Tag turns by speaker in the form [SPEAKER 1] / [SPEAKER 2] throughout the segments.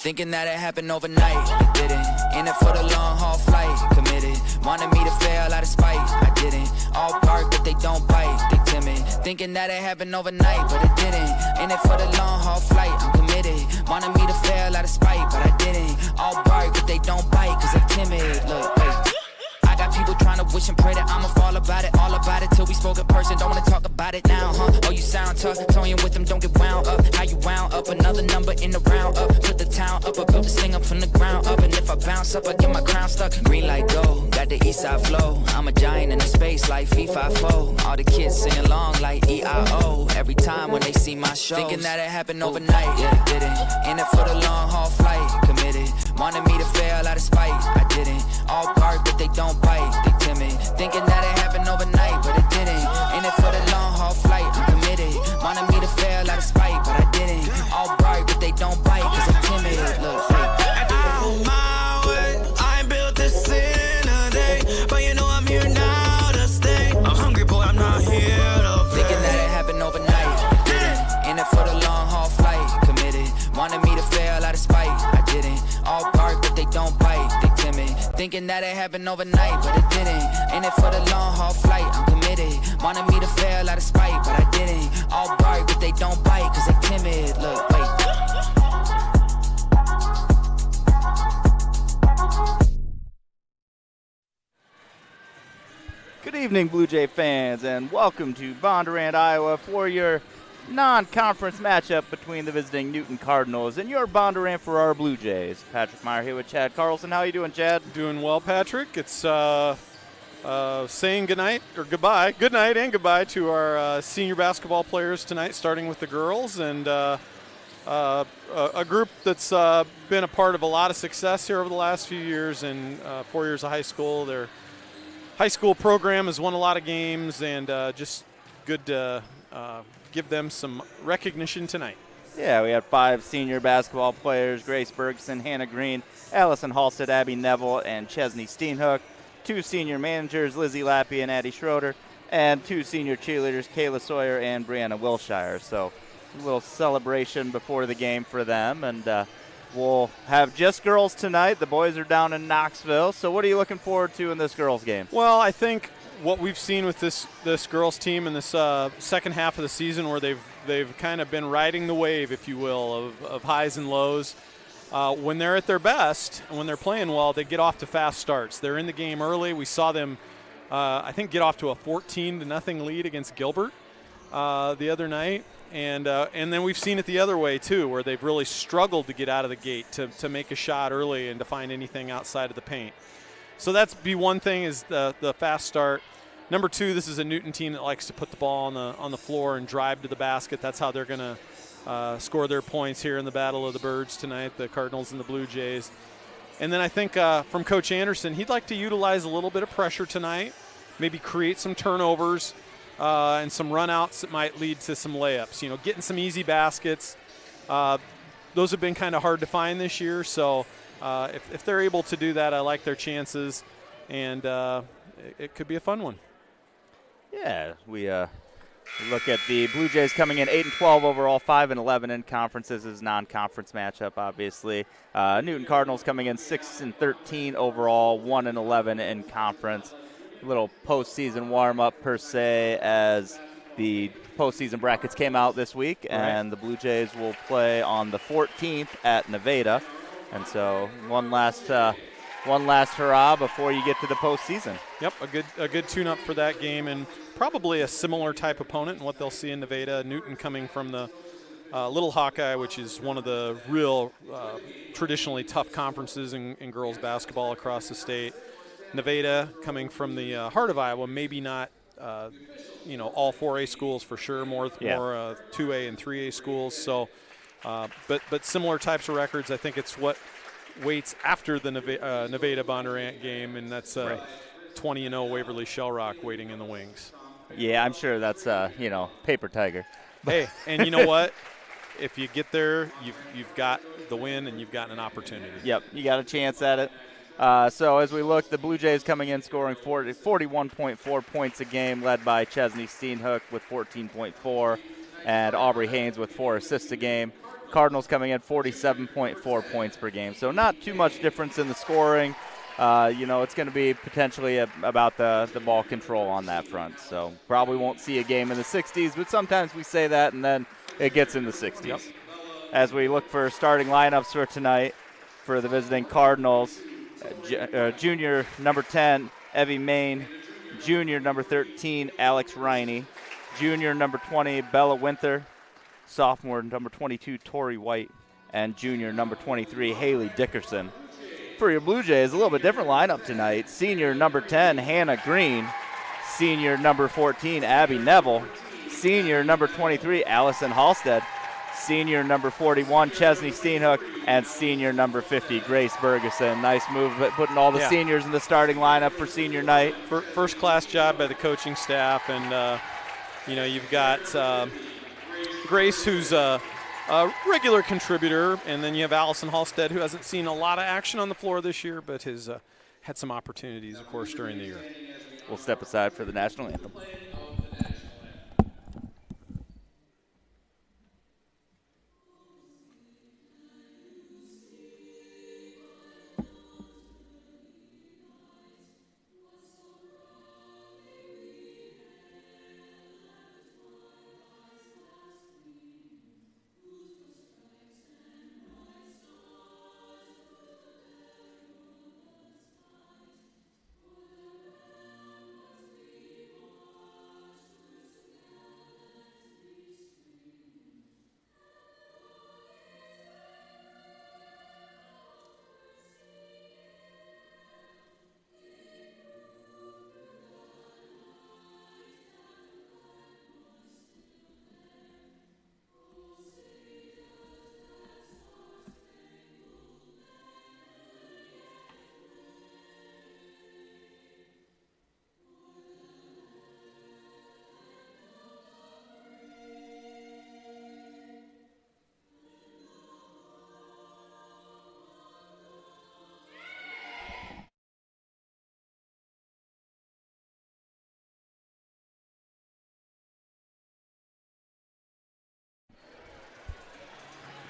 [SPEAKER 1] Thinking that it happened overnight, it didn't. In it for the long haul flight, committed. Wanted me to fail out of spite, I didn't. All bark but they don't bite, they timid. Thinking that it happened overnight, but it didn't. In it for the long haul flight, I'm committed. Wanted me to fail out of spite, but I didn't. All bark but they don't bite, cause they timid. Look, wait. I got people trying to wish and pray that I'ma fall about it, all about it till we spoke in person. Don't wanna talk about it now, huh? Oh, you sound tough, toying with them, don't get wound up. How you wound up? Another number in the round up. Put the town up, I built this thing up from the ground up. And if I bounce up, I get my crown stuck. Green light go, got the east side flow. I'm a giant in the space like FIFA4. All the kids sing along like EIO. Every time when they see my show, thinking that it happened overnight, yeah, it didn't. In it for the long haul flight, committed. Wanted me to fail out of spite, I didn't. All bark but they don't bite, they timid. Thinking that it happened overnight, but it didn't. In it for the long haul flight, I'm committed. Wanted me to fail out of spite, but I didn't. All bark but they don't bite, cause I'm timid. Look,
[SPEAKER 2] on my way, I ain't built this in a day, but you know I'm here now to stay. I'm hungry, boy, I'm not here to play.
[SPEAKER 1] Thinking that it happened overnight, it didn't. In it for the long haul flight, committed. Wanted me to fail out of spite, I didn't. All bark but they don't bite, they timid. Thinking that it happened overnight, but it didn't. In it for the long haul flight, I'm committed. Wanted me to fail out of spite, but I didn't. All bark but they don't bite, cause they timid. Look, wait.
[SPEAKER 3] Good evening, Blue Jay fans, and welcome to Bondurant, Iowa for your non-conference matchup between the visiting Newton Cardinals and your Bondurant for our Blue Jays. Patrick Meyer here with Chad Carlson. How you doing, Chad?
[SPEAKER 4] Doing well, Patrick. It's saying goodnight or goodbye, good night and goodbye to our senior basketball players tonight, starting with the girls, and a group that's been a part of a lot of success here over the last few years and 4 years of high school. Their high school program has won a lot of games, and just good to give them some recognition tonight.
[SPEAKER 3] Yeah, we had 5 senior basketball players: Grace Bergson, Hannah Green, Allison Halstead, Abby Neville, and Chesney Steenhook. 2 senior managers, Lizzie Lappy and Addie Schroeder, and 2 senior cheerleaders, Kayla Sawyer and Brianna Wilshire. So a little celebration before the game for them, and we'll have just girls tonight. The boys are down in Knoxville. So what are you looking forward to in this girls game?
[SPEAKER 4] Well, I think what we've seen with this girls team in this second half of the season, where they've kind of been riding the wave, if you will, of highs and lows. When they're at their best and when they're playing well, they get off to fast starts. They're in the game early. We saw them, I think, get off to a 14-0 lead against Gilbert the other night. And then we've seen it the other way, too, where they've really struggled to get out of the gate to make a shot early and to find anything outside of the paint. So that's be one thing, is the fast start. Number 2, this is a Newton team that likes to put the ball on the floor and drive to the basket. That's how they're going to score their points here in the Battle of the Birds tonight, the Cardinals and the Blue Jays. And then I think from Coach Anderson, he'd like to utilize a little bit of pressure tonight, maybe create some turnovers and some run-outs that might lead to some layups. You know, getting some easy baskets. Those have been kind of hard to find this year, so if they're able to do that, I like their chances, and it could be a fun one.
[SPEAKER 3] Yeah, we look at the Blue Jays coming in 8-12 overall, 5-11 in conferences. Is non-conference matchup, obviously. Newton Cardinals coming in 6-13 overall, 1-11 in conference. A little postseason warm-up per se, as the postseason brackets came out this week, and the Blue Jays will play on the 14th at Nevada. And so one last hurrah before you get to the postseason.
[SPEAKER 4] Yep, a good tune-up for that game, and probably a similar type opponent in what they'll see in Nevada. Newton coming from the Little Hawkeye, which is one of the real traditionally tough conferences in girls basketball across the state. Nevada coming from the heart of Iowa, maybe not all 4A schools for sure, more 2A and 3A schools. So, but similar types of records. I think it's what waits after the Nevada Bondurant game, and that's 20-0 Waverly Shell Rock waiting in the wings.
[SPEAKER 3] Yeah, I'm sure that's paper tiger.
[SPEAKER 4] Hey, and you know what? If you get there, you've got the win and you've got an opportunity.
[SPEAKER 3] Yep, you got a chance at it. So as we look, the Blue Jays coming in scoring 41.4 points a game, led by Chesney Steenhook with 14.4 and Aubrey Haynes with 4 assists a game. Cardinals coming in 47.4 points per game. So not too much difference in the scoring. It's going to be potentially about the ball control on that front. So probably won't see a game in the 60s, but sometimes we say that and then it gets in the 60s.
[SPEAKER 4] Yep.
[SPEAKER 3] As we look for starting lineups for tonight for the visiting Cardinals, junior number 10, Evie Main, junior number 13, Alex Riney, junior number 20, Bella Winther, sophomore number 22, Tori White, and junior number 23, Haley Dickerson. For your Blue Jays, a little bit different lineup tonight. Senior number 10, Hannah Green, senior number 14, Abby Neville, senior number 23, Allison Halstead, senior number 41, Chesney Steenhook, and senior number 50, Grace Bergeson. Nice move, putting all the seniors in the starting lineup for senior night.
[SPEAKER 4] First-class job by the coaching staff, and you've got Grace, who's a regular contributor, and then you have Allison Halstead, who hasn't seen a lot of action on the floor this year, but has had some opportunities, of course, during the year.
[SPEAKER 3] We'll step aside for the national anthem.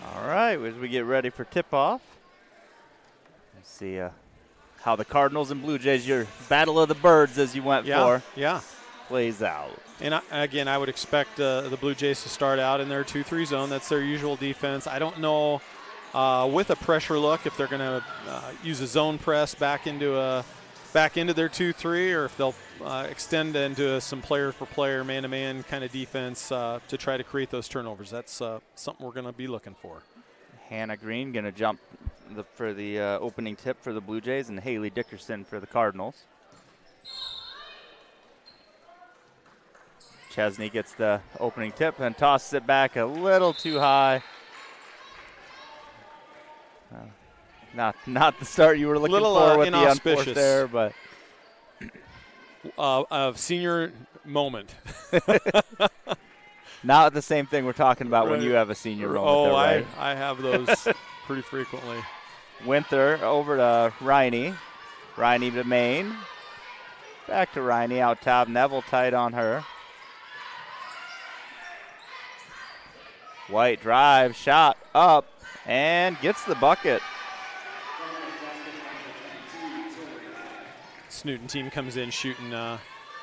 [SPEAKER 3] All right, as we get ready for tip-off, let's see how the Cardinals and Blue Jays, your battle of the birds as you went for, plays out.
[SPEAKER 4] And I would expect the Blue Jays to start out in their 2-3 zone. That's their usual defense. I don't know with a pressure look if they're going to use a zone press back into their 2-3, or if they'll extend into some player-for-player, man-to-man kind of defense to try to create those turnovers. That's something we're going to be looking for.
[SPEAKER 3] Hannah Green going to jump for the opening tip for the Blue Jays, and Haley Dickerson for the Cardinals. Chesney gets the opening tip and tosses it back a little too high. Not the start you were looking for with the unforced there, but
[SPEAKER 4] a senior moment.
[SPEAKER 3] Not the same thing we're talking about when you have a senior moment.
[SPEAKER 4] Oh,
[SPEAKER 3] right?
[SPEAKER 4] I have those pretty frequently.
[SPEAKER 3] Winther over to Riney. Riney to Main. Back to Riney out top. Neville tight on her. White drive, shot up, and gets the bucket.
[SPEAKER 4] Snooten team comes in shooting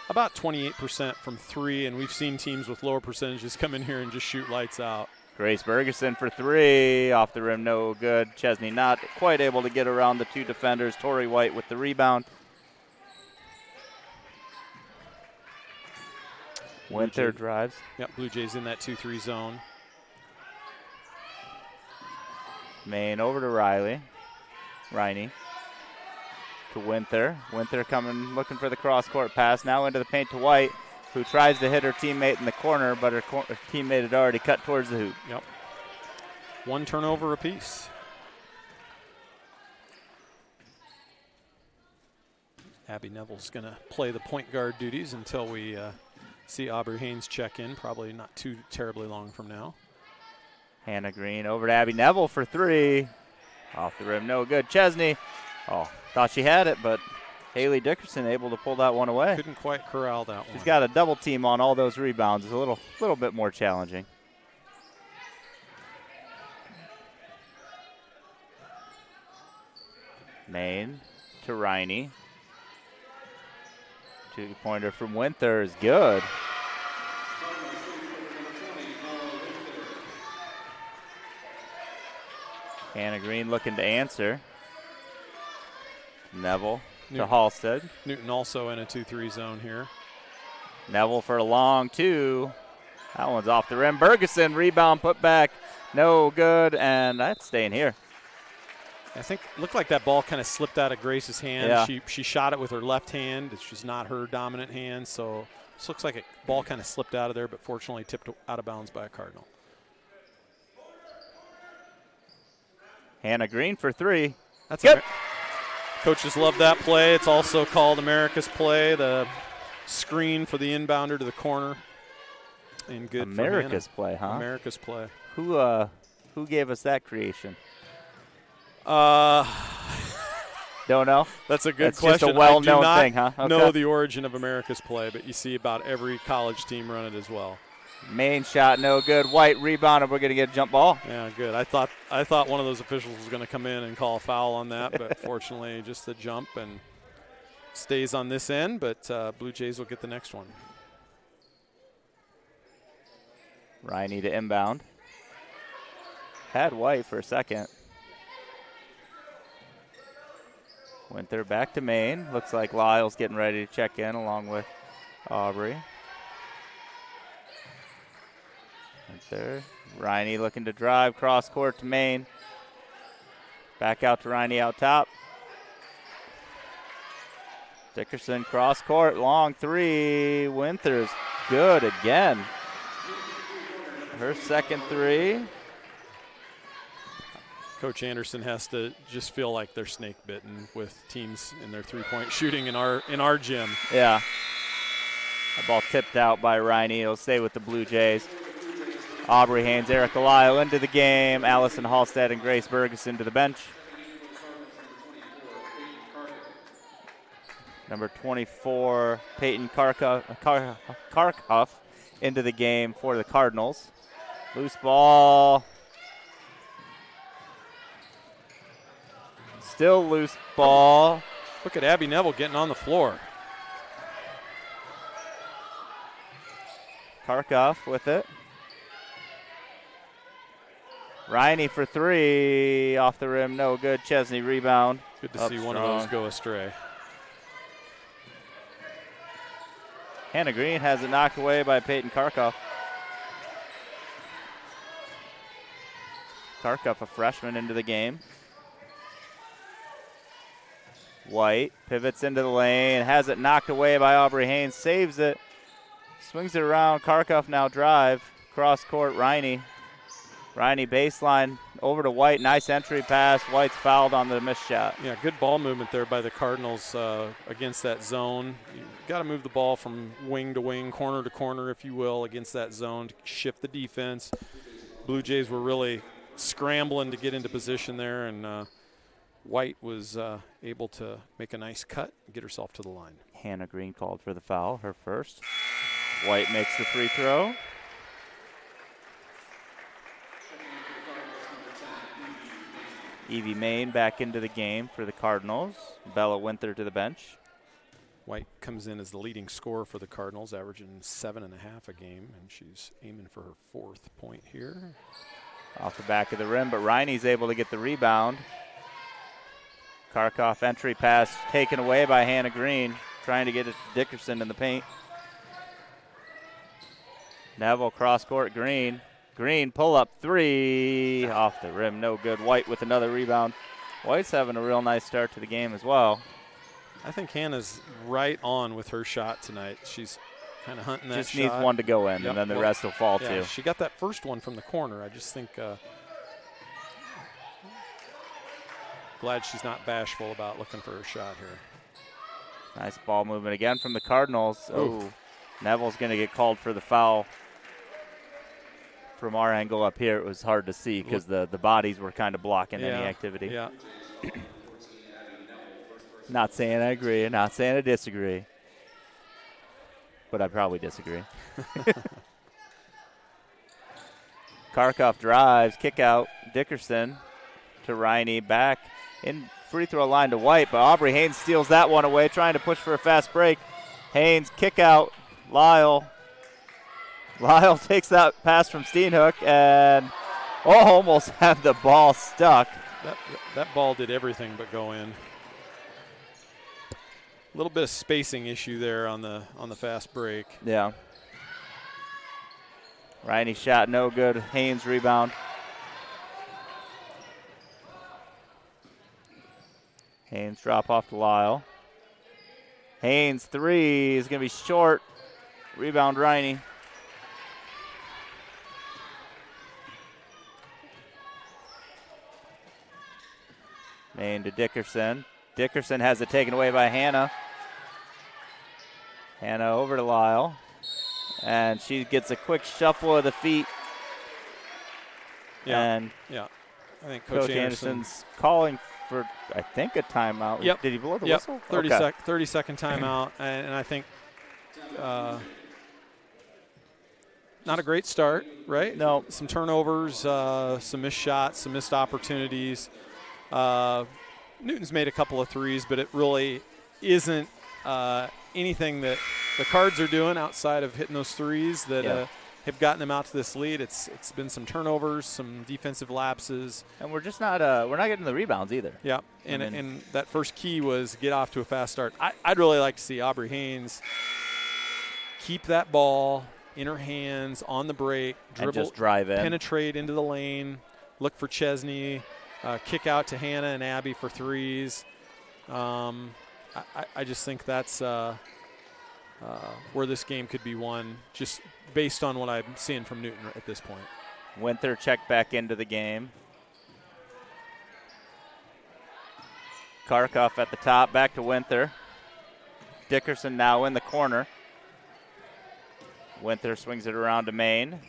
[SPEAKER 4] about 28% from 3, and we've seen teams with lower percentages come in here and just shoot lights out.
[SPEAKER 3] Grace Bergeson for 3, off the rim, no good. Chesney not quite able to get around the two defenders. Tori White with the rebound. Winther drives.
[SPEAKER 4] Yep, Blue Jays in that 2-3 zone.
[SPEAKER 3] Main over to Riney to Winther. Winther coming, looking for the cross-court pass. Now into the paint to White, who tries to hit her teammate in the corner, but her teammate had already cut towards the hoop.
[SPEAKER 4] Yep. One turnover apiece. Abby Neville's going to play the point guard duties until we see Aubrey Haynes check in, probably not too terribly long from now.
[SPEAKER 3] Hannah Green over to Abby Neville for 3. Off the rim, no good. Chesney, thought she had it, but Haley Dickerson able to pull that one away.
[SPEAKER 4] Couldn't quite corral that one.
[SPEAKER 3] She's got a double team on all those rebounds. It's a little bit more challenging. Main to Riney. 2-pointer from Winther is good. Hannah Green looking to answer. Neville to Halstead.
[SPEAKER 4] Newton also in a 2-3 zone here.
[SPEAKER 3] Neville for a long 2. That one's off the rim. Bergeson, rebound, put back. No good, and that's staying here.
[SPEAKER 4] I think looked like that ball kind of slipped out of Grace's hand.
[SPEAKER 3] Yeah.
[SPEAKER 4] She shot it with her left hand. It's just not her dominant hand, so this looks like a ball kind of slipped out of there, but fortunately tipped out of bounds by a Cardinal.
[SPEAKER 3] Hannah Green for 3.
[SPEAKER 4] That's
[SPEAKER 3] good.
[SPEAKER 4] Coaches love that play. It's also called America's play, the screen for the inbounder to the corner. And good
[SPEAKER 3] America's
[SPEAKER 4] for Hannah.
[SPEAKER 3] play, huh?
[SPEAKER 4] America's play.
[SPEAKER 3] Who gave us that creation? Don't know.
[SPEAKER 4] That's a good
[SPEAKER 3] That's
[SPEAKER 4] question.
[SPEAKER 3] just a well-known thing, huh?
[SPEAKER 4] I do not know the origin of America's play, but you see about every college team run it as well.
[SPEAKER 3] Main shot, no good. White rebounded. We're going to get a jump ball.
[SPEAKER 4] Yeah, good. I thought one of those officials was going to come in and call a foul on that, but fortunately just the jump and stays on this end, but Blue Jays will get the next one.
[SPEAKER 3] Riney to inbound. Had White for a second. Winther back to Main. Looks like Lyle's getting ready to check in along with Aubrey. Winther. Riney looking to drive cross court to Main. Back out to Riney out top. Dickerson cross court, long 3. Winther's good again. Her second 3.
[SPEAKER 4] Coach Anderson has to just feel like they're snake bitten with teams in their 3-point shooting in our gym.
[SPEAKER 3] Yeah. The ball tipped out by Riney. It'll stay with the Blue Jays. Aubrey Haynes, Erica Lyle into the game. Allison Halstead and Grace Bergeson to the bench. Number 24, Peyton Karkoff into the game for the Cardinals. Loose ball. Still loose ball.
[SPEAKER 4] Look at Abby Neville getting on the floor.
[SPEAKER 3] Karkoff with it. Riney for 3. Off the rim, no good. Chesney rebound.
[SPEAKER 4] Good to see one of those go astray.
[SPEAKER 3] Hannah Green has it knocked away by Peyton Karkoff. Karkoff, a freshman, into the game. White pivots into the lane, has it knocked away by Aubrey Haynes, saves it, swings it around. Karkoff now drive, cross court, Riney. Riney baseline over to White, nice entry pass. White's fouled on the missed shot.
[SPEAKER 4] Yeah, good ball movement there by the Cardinals against that zone. You got to move the ball from wing to wing, corner to corner, if you will, against that zone to shift the defense. Blue Jays were really scrambling to get into position there, and White was able to make a nice cut and get herself to the line.
[SPEAKER 3] Hannah Green called for the foul, her first. White makes the free throw. Evie Main back into the game for the Cardinals. Bella Winther to the bench.
[SPEAKER 4] White comes in as the leading scorer for the Cardinals, averaging 7.5 a game, and she's aiming for her 4th point here.
[SPEAKER 3] Off the back of the rim, but Riney's able to get the rebound. Karkoff entry pass taken away by Hannah Green, trying to get it to Dickerson in the paint. Neville cross court, Green. Green pull up 3, off the rim, no good. White with another rebound. White's having a real nice start to the game as well.
[SPEAKER 4] I think Hannah's right on with her shot tonight. She's kind of hunting that
[SPEAKER 3] just
[SPEAKER 4] shot.
[SPEAKER 3] Needs one to go in,
[SPEAKER 4] Yep.
[SPEAKER 3] and then the rest will fall
[SPEAKER 4] yeah,
[SPEAKER 3] too.
[SPEAKER 4] She got that first one from the corner. I just think glad she's not bashful about looking for her shot here.
[SPEAKER 3] Nice ball movement again from the Cardinals. Oh, Neville's going to get called for the foul. From our angle up here, it was hard to see because the bodies were kind of blocking any activity.
[SPEAKER 4] Yeah.
[SPEAKER 3] Not saying I agree, not saying I disagree, but I probably disagree. Karkoff drives, kick out, Dickerson to Riney, back in free throw line to White, but Aubrey Haynes steals that one away, trying to push for a fast break. Haynes, kick out, Lyle. Lyle takes that pass from Steenhoek and almost had the ball stuck.
[SPEAKER 4] That ball did everything but go in. A little bit of spacing issue there on the fast break.
[SPEAKER 3] Yeah. Riney shot no good. Haynes rebound. Haynes drop off to Lyle. Haynes three is going to be short. Rebound Riney. Main to Dickerson. Dickerson has it taken away by Hannah. Hannah over to Lyle. And she gets a quick shuffle of the feet.
[SPEAKER 4] Yeah. I think Coach
[SPEAKER 3] Anderson's calling for, I think, a timeout.
[SPEAKER 4] Yep.
[SPEAKER 3] Did he blow the whistle?
[SPEAKER 4] 30-second timeout. And I think not a great start, right?
[SPEAKER 3] No.
[SPEAKER 4] Some turnovers, some missed shots, some missed opportunities. Newton's made a couple of threes, but it really isn't anything that the Cards are doing outside of hitting those threes that have gotten them out to this lead. It's been some turnovers, some defensive lapses,
[SPEAKER 3] and we're just not getting the rebounds either.
[SPEAKER 4] Yeah, and that first key was get off to a fast start. I'd really like to see Aubrey Haynes keep that ball in her hands on the break, dribble,
[SPEAKER 3] and just drive in,
[SPEAKER 4] penetrate into the lane, look for Chesney. Kick out to Hannah and Abby for threes. I just think that's where this game could be won, just based on what I'm seeing from Newton at this point.
[SPEAKER 3] Winther checked back into the game. Karkoff at the top, back to Winther. Dickerson now in the corner. Winther swings it around to Maine.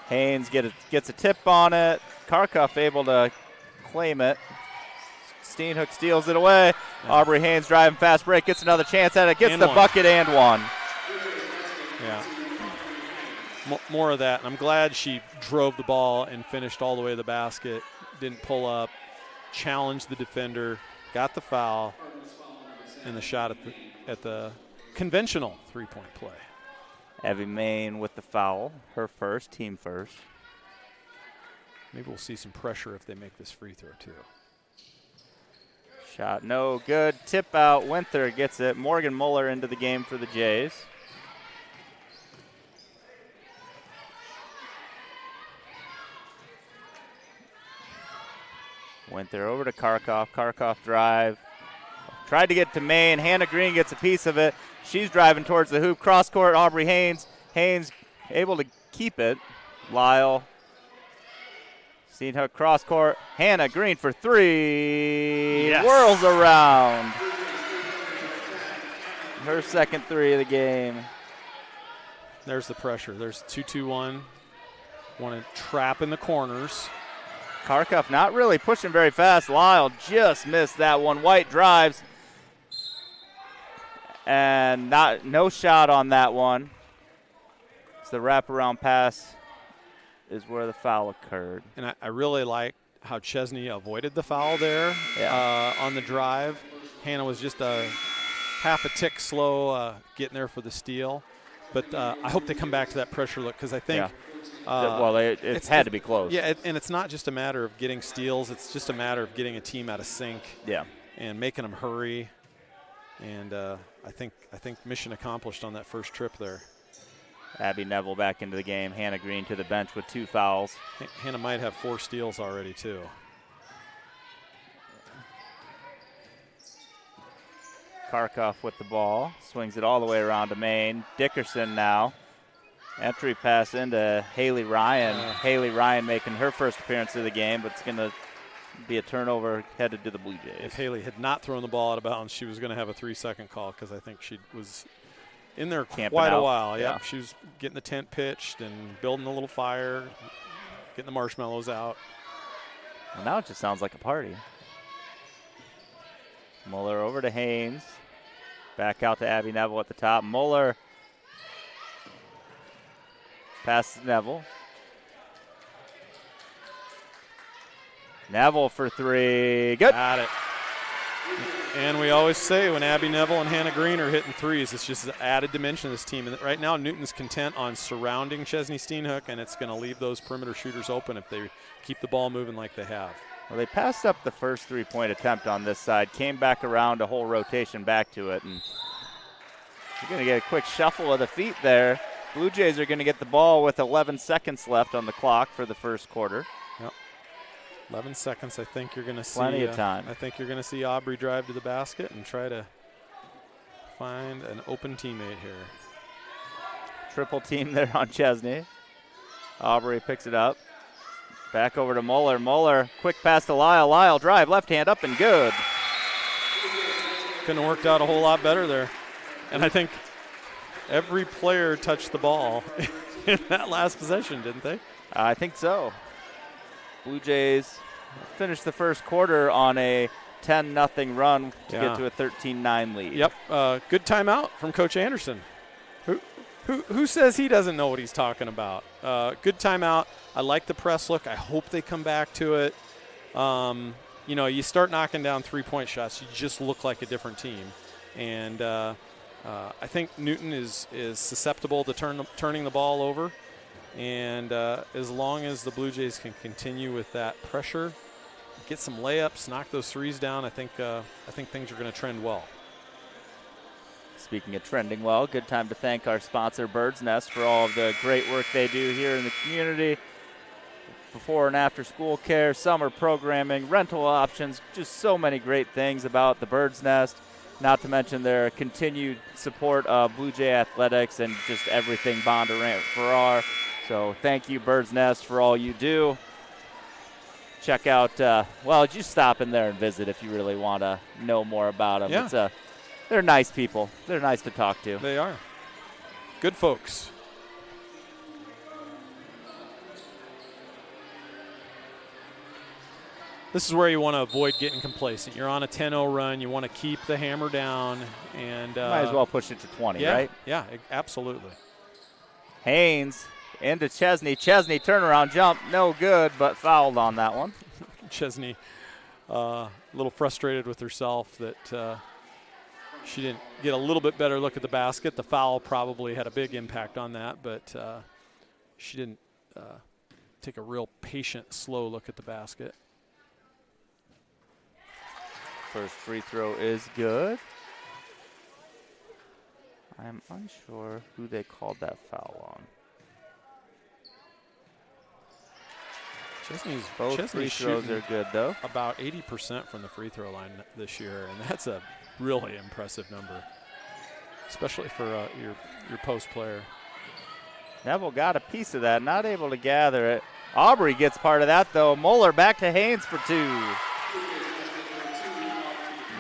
[SPEAKER 3] Haynes gets a tip on it. Karkoff able to claim it. Steenhoek steals it away. Yeah. Aubrey Haynes driving fast break, gets another chance at it, gets the bucket and one.
[SPEAKER 4] Yeah. More of that. And I'm glad she drove the ball and finished all the way to the basket. Didn't pull up, challenged the defender, got the foul, and the shot at the conventional three-point play.
[SPEAKER 3] Evie Main with the foul, her first, team first.
[SPEAKER 4] Maybe we'll see some pressure if they make this free throw too.
[SPEAKER 3] Shot no good. Tip out. Winther gets it. Morgan Muller into the game for the Jays. Winther over to Karkoff. Karkoff drive. Tried to get to Maine. Hannah Green gets a piece of it. She's driving towards the hoop. Cross court, Aubrey Haynes. Haynes able to keep it. Lyle. Steenhoek cross court. Hannah Green for three.
[SPEAKER 4] Yes.
[SPEAKER 3] Whirls around. Her second three of the game.
[SPEAKER 4] There's the pressure. There's 2-2-1. Want to trap in the corners.
[SPEAKER 3] Karkoff not really pushing very fast. Lyle just missed that one. White drives. And no shot on that one. It's the wraparound pass is where the foul occurred.
[SPEAKER 4] And I really like how Chesney avoided the foul there on the drive. Hannah was just a half a tick slow getting there for the steal. But I hope they come back to that pressure look because I think
[SPEAKER 3] it's had to be close.
[SPEAKER 4] Yeah, and it's not just a matter of getting steals. It's just a matter of getting a team out of sync and making them hurry. And I think mission accomplished on that first trip there.
[SPEAKER 3] Abby Neville back into the game. Hannah Green to the bench with 2 fouls.
[SPEAKER 4] Hannah might have 4 steals already, too.
[SPEAKER 3] Karkoff with the ball. Swings it all the way around to Maine. Dickerson now. Entry pass into Haley Ryan. Haley Ryan making her first appearance of the game, but it's going to be a turnover headed to the Blue Jays.
[SPEAKER 4] If Haley had not thrown the ball out of bounds, she was going to have a 3-second call because I think she was in there quite a while. Yeah, she was getting the tent pitched and building a little fire, getting the marshmallows out.
[SPEAKER 3] Well, now it just sounds like a party. Muller over to Haynes. Back out to Abby Neville at the top. Muller passes Neville. Neville for three. Good.
[SPEAKER 4] Got it. And we always say when Abby Neville and Hannah Green are hitting threes, it's just an added dimension of this team. And right now, Newton's content on surrounding Chesney Steenhook, and it's going to leave those perimeter shooters open if they keep the ball moving like they have.
[SPEAKER 3] Well, they passed up the first three-point attempt on this side, came back around a whole rotation back to it, and you're going to get a quick shuffle of the feet there. Blue Jays are going to get the ball with 11 seconds left on the clock for the first quarter.
[SPEAKER 4] 11 seconds. I think you're going to see
[SPEAKER 3] plenty of time.
[SPEAKER 4] I think you're going to see Aubrey drive to the basket and try to find an open teammate here.
[SPEAKER 3] Triple team there on Chesney. Aubrey picks it up. Back over to Muller. Muller, quick pass to Lyle. Lyle drive, left hand up and good.
[SPEAKER 4] Couldn't have worked out a whole lot better there. And I think every player touched the ball in that last possession, didn't they?
[SPEAKER 3] I think so. Blue Jays finished the first quarter on a 10-0 run to get to a 13-9 lead.
[SPEAKER 4] Yep. Good timeout from Coach Anderson. Who says he doesn't know what he's talking about? Good timeout. I like the press look. I hope they come back to it. You start knocking down three-point shots, you just look like a different team. And I think Newton is susceptible to turning the ball over. And as long as the Blue Jays can continue with that pressure, get some layups, knock those threes down, I think things are going to trend well.
[SPEAKER 3] Speaking of trending well, good time to thank our sponsor, Bird's Nest, for all of the great work they do here in the community. Before and after school care, summer programming, rental options, just so many great things about the Bird's Nest. Not to mention their continued support of Blue Jay athletics and just everything Bondurant Farrar. So thank you, Bird's Nest, for all you do. Check out, just stop in there and visit if you really want to know more about them.
[SPEAKER 4] Yeah.
[SPEAKER 3] They're nice people. They're nice to talk to.
[SPEAKER 4] They are. Good folks. This is where you want to avoid getting complacent. You're on a 10-0 run. You want to keep the hammer down. And
[SPEAKER 3] might as well push it to 20, right?
[SPEAKER 4] Yeah, absolutely.
[SPEAKER 3] Haynes into Chesney. Chesney turnaround jump. No good, but fouled on that one.
[SPEAKER 4] Chesney a little frustrated with herself that she didn't get a little bit better look at the basket. The foul probably had a big impact on that, but she didn't take a real patient, slow look at the basket.
[SPEAKER 3] First free throw is good. I'm unsure who they called that foul on. Both free throws are good, though.
[SPEAKER 4] About 80% from the free throw line this year, and that's a really impressive number, especially for your post player.
[SPEAKER 3] Neville got a piece of that, not able to gather it. Aubrey gets part of that, though. Muller back to Haynes for two.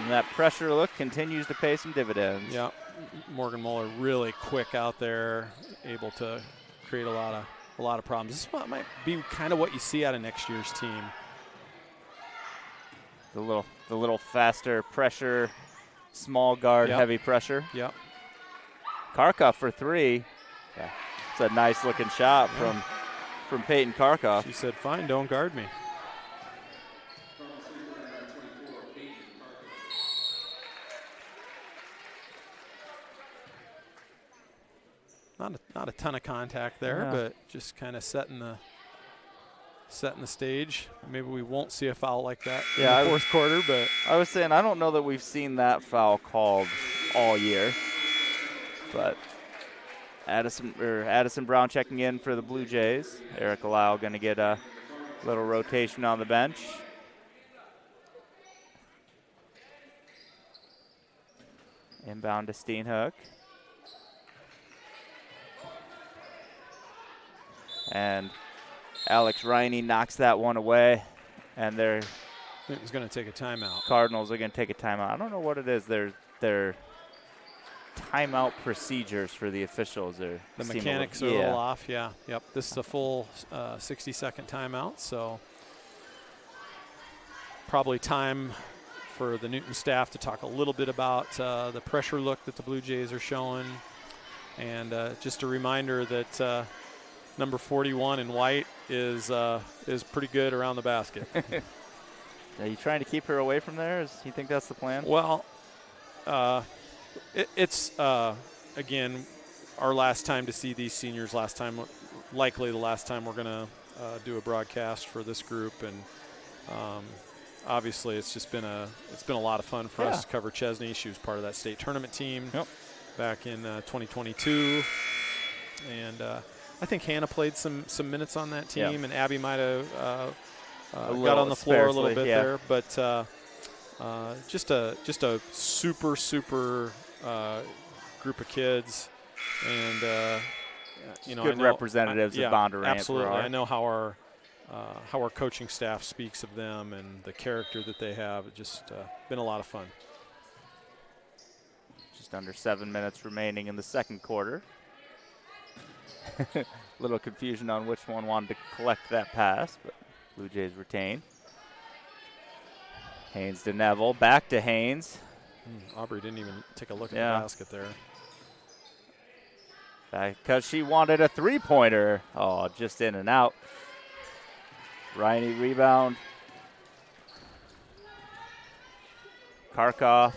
[SPEAKER 3] And that pressure look continues to pay some dividends.
[SPEAKER 4] Yeah, Morgan Muller really quick out there, able to create a lot of problems. This might be kind of what you see out of next year's team.
[SPEAKER 3] The little faster pressure, small guard, heavy pressure.
[SPEAKER 4] Yep.
[SPEAKER 3] Karkoff for three. Yeah, it's a nice looking shot from Peyton Karkoff.
[SPEAKER 4] She said, "Fine, don't guard me." Not a ton of contact there, but just kind of setting the stage. Maybe we won't see a foul like that in the fourth quarter, but
[SPEAKER 3] I was saying I don't know that we've seen that foul called all year. But Addison Brown checking in for the Blue Jays. Erica Lau going to get a little rotation on the bench. Inbound to Steenhook. And Alex Riney knocks that one away, and
[SPEAKER 4] Newton's going to take a timeout.
[SPEAKER 3] Cardinals are going to take a timeout. I don't know what it is. Their timeout procedures for the officials the
[SPEAKER 4] mechanics are a little off. Yeah, yep. This is a full 60-second timeout, so probably time for the Newton staff to talk a little bit about the pressure look that the Blue Jays are showing, and just a reminder that. Number 41 in white is pretty good around the basket.
[SPEAKER 3] Are you trying to keep her away from there? Do you think that's the plan?
[SPEAKER 4] Well, it's again, our last time to see these seniors, likely the last time we're going to do a broadcast for this group. And obviously it's been a lot of fun for us to cover Chesney. She was part of that state tournament team back in 2022. And I think Hannah played some minutes on that team, and Abby might have got on the floor a little bit there. But just a super group of kids, and
[SPEAKER 3] good representatives of Bondurant.
[SPEAKER 4] Absolutely, I know how our coaching staff speaks of them and the character that they have. It's just been a lot of fun.
[SPEAKER 3] Just under 7 minutes remaining in the second quarter. Little confusion on which one wanted to collect that pass, but Blue Jays retain. Haynes to Neville, back to Haynes.
[SPEAKER 4] Aubrey didn't even take a look at the basket there.
[SPEAKER 3] Because she wanted a three-pointer. Oh, just in and out. Riney rebound. Karkoff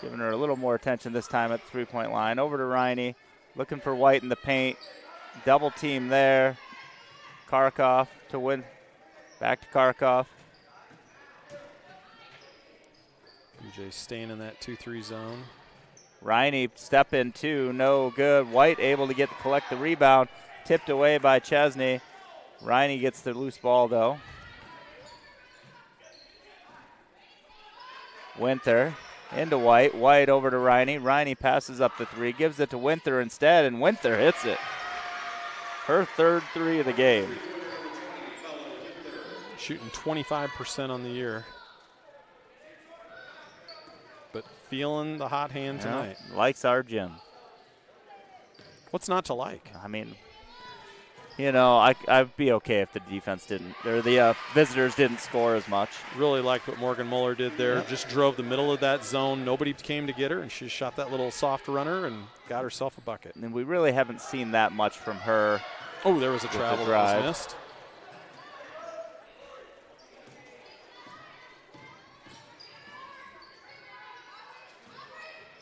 [SPEAKER 3] giving her a little more attention this time at the three-point line. Over to Riney, looking for White in the paint. Double team there. Karkoff to win. Back to Karkoff.
[SPEAKER 4] BJ staying in that 2-3 zone.
[SPEAKER 3] Riney step in two, no good. White able to collect the rebound. Tipped away by Chesney. Riney gets the loose ball though. Winther into White. White over to Riney. Riney passes up the three, gives it to Winther instead, and Winther hits it. Her third three of the game.
[SPEAKER 4] Shooting 25% on the year. But feeling the hot hand tonight.
[SPEAKER 3] Likes our gym.
[SPEAKER 4] What's not to like?
[SPEAKER 3] I mean, I'd be okay if the defense the visitors didn't score as much.
[SPEAKER 4] Really liked what Morgan Muller did there. Just drove the middle of that zone. Nobody came to get her, and she shot that little soft runner and got herself a bucket.
[SPEAKER 3] And we really haven't seen that much from her.
[SPEAKER 4] Oh, there was a travel that was missed.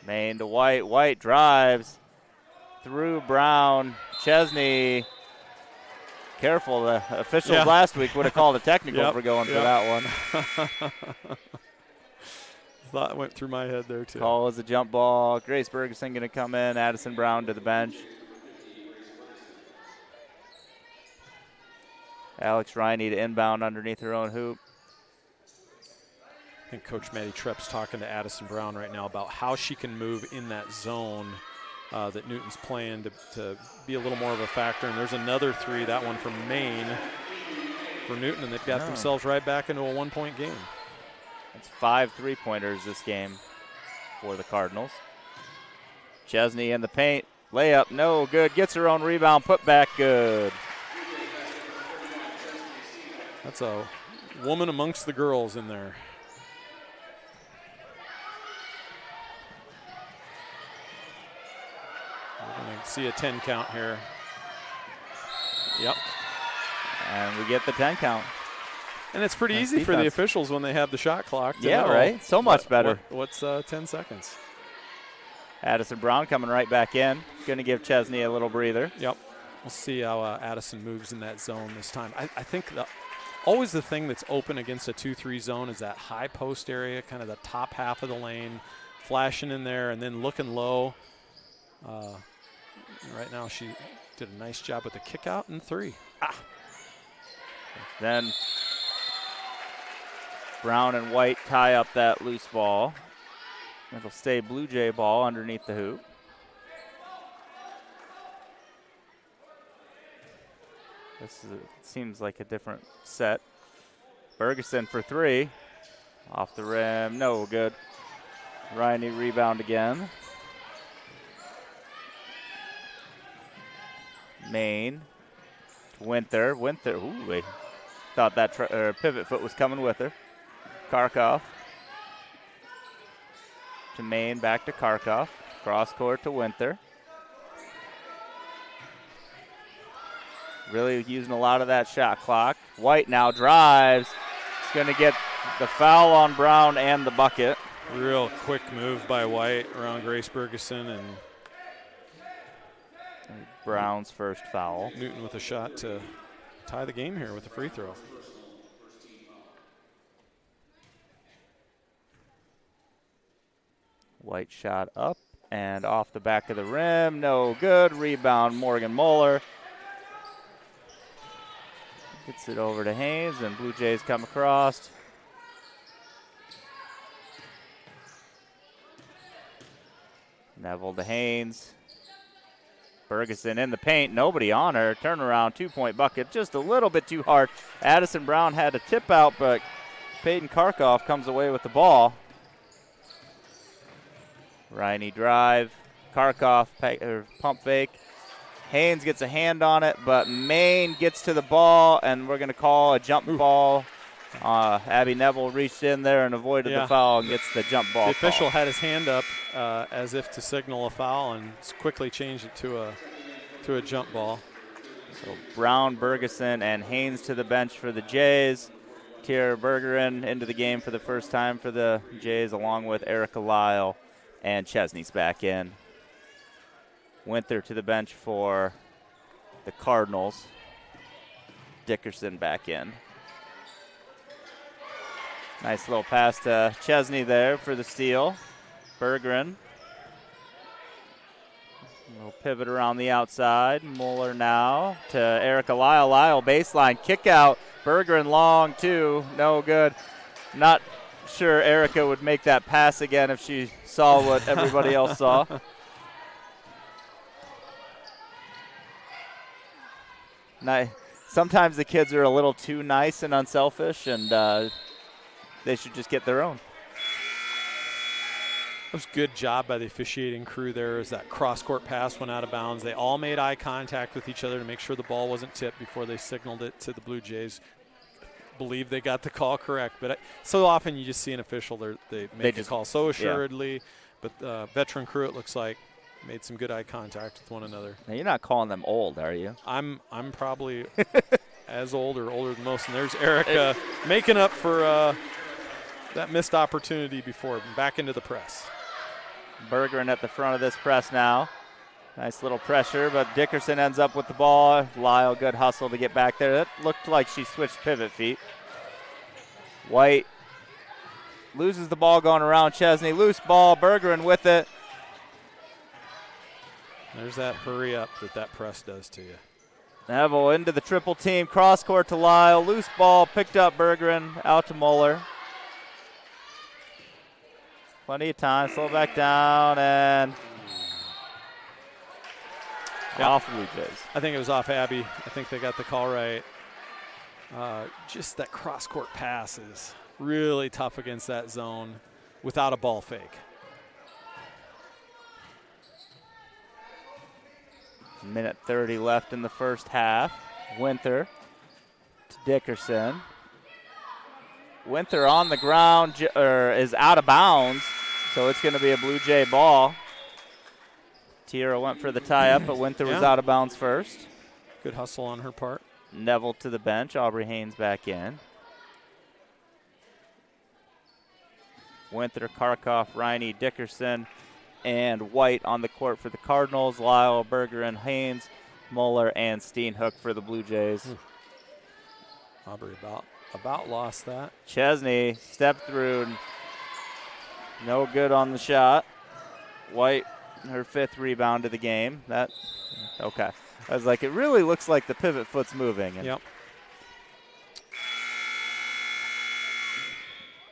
[SPEAKER 3] Main to White. White drives through Brown. Chesney. Careful, the officials last week would have called a technical for going for that one.
[SPEAKER 4] Thought went through my head there too.
[SPEAKER 3] Call is a jump ball. Grace Bergeson going to come in. Addison Brown to the bench. Alex Riney to inbound underneath her own hoop.
[SPEAKER 4] I think Coach Maddie Trepp's talking to Addison Brown right now about how she can move in that zone that Newton's playing to be a little more of a factor. And there's another three, that one from Maine for Newton, and they've got themselves right back into a one-point game.
[SPEAKER 3] It's 5 3-pointers this game for the Cardinals. Chesney in the paint. Layup, no good. Gets her own rebound. Put back, good.
[SPEAKER 4] That's a woman amongst the girls in there. We're going to see a 10 count here. Yep.
[SPEAKER 3] And we get the 10 count.
[SPEAKER 4] And it's pretty easy for the officials when they have the shot clock.
[SPEAKER 3] Right? So much better.
[SPEAKER 4] What's 10 seconds?
[SPEAKER 3] Addison Brown coming right back in. Going to give Chesney a little breather.
[SPEAKER 4] Yep. We'll see how Addison moves in that zone this time. I think always the thing that's open against a 2-3 zone is that high post area, kind of the top half of the lane, flashing in there and then looking low. Right now she did a nice job with the kick out and three.
[SPEAKER 3] Then Brown and White tie up that loose ball. It'll stay Blue Jay ball underneath the hoop. Seems like a different set. Bergeson for three. Off the rim, no good. Riney rebound again. Main. Winther. Ooh, we thought that pivot foot was coming with her. Karkoff. To Main, back to Karkoff. Cross court to Winther. Really using a lot of that shot clock. White now drives. going to get the foul on Brown and the bucket.
[SPEAKER 4] Real quick move by White around Grace Bergeson, and
[SPEAKER 3] Brown's first foul.
[SPEAKER 4] Newton with a shot to tie the game here with a free throw.
[SPEAKER 3] White shot up and off the back of the rim. No good. Rebound, Morgan Moeller. Gets it over to Haynes, and Blue Jays come across. Neville to Haynes. Bergeson in the paint. Nobody on her. Turnaround, 2-point bucket. Just a little bit too hard. Addison Brown had a tip out, but Peyton Karkoff comes away with the ball. Riney drive. Karkoff pump fake. Haynes gets a hand on it, but Maine gets to the ball, and we're going to call a jump ball. Abby Neville reached in there and avoided the foul and gets the jump ball.
[SPEAKER 4] The official
[SPEAKER 3] call.
[SPEAKER 4] had his hand up as if to signal a foul and quickly changed it to a jump ball.
[SPEAKER 3] So Brown, Bergeson, and Haynes to the bench for the Jays. Tierra Bergeron into the game for the first time for the Jays, along with Erica Lyle, and Chesney's back in. Winther to the bench for the Cardinals. Dickerson back in. Nice little pass to Chesney there for the steal. Bergeron. A little pivot around the outside. Mueller now to Erica Lyle. Lyle baseline kick out. Bergeron long two. No good. Not sure Erica would make that pass again if she saw what everybody else saw. Sometimes the kids are a little too nice and unselfish, and they should just get their own.
[SPEAKER 4] It was a good job by the officiating crew there as that cross-court pass went out of bounds. They all made eye contact with each other to make sure the ball wasn't tipped before they signaled it to the Blue Jays. Believe they got the call correct, but so often you just see an official, they make the call so assuredly, but the veteran crew, it looks like, made some good eye contact with one another.
[SPEAKER 3] Now you're not calling them old, are you?
[SPEAKER 4] I'm probably as old or older than most, and there's Erica making up for that missed opportunity before. Back into the press.
[SPEAKER 3] Bergeron at the front of this press now. Nice little pressure, but Dickerson ends up with the ball. Lyle, good hustle to get back there. That looked like she switched pivot feet. White loses the ball going around Chesney. Loose ball, Bergeron with it.
[SPEAKER 4] There's that hurry up that press does to you.
[SPEAKER 3] Neville into the triple team. Cross court to Lyle. Loose ball picked up Bergeron. Out to Mueller. Plenty of time. Slow back down and off Blue Jays.
[SPEAKER 4] I think it was off Abby. I think they got the call right. Just that cross court pass is really tough against that zone without a ball fake.
[SPEAKER 3] Minute 30 left in the first half. Winther to Dickerson. Winther on the ground is out of bounds, so it's going to be a Blue Jay ball. Tierra went for the tie-up, but Winther was out of bounds first.
[SPEAKER 4] Good hustle on her part.
[SPEAKER 3] Neville to the bench. Aubrey Haynes back in. Winther, Karkoff, Riney, Dickerson, and White on the court for the Cardinals. Lyle, Bergeron, Haynes, Mueller, and Steenhook for the Blue Jays.
[SPEAKER 4] Aubrey about lost that.
[SPEAKER 3] Chesney stepped through. No good on the shot. White, her fifth rebound of the game. Okay. I was like, it really looks like the pivot foot's moving.
[SPEAKER 4] Yep.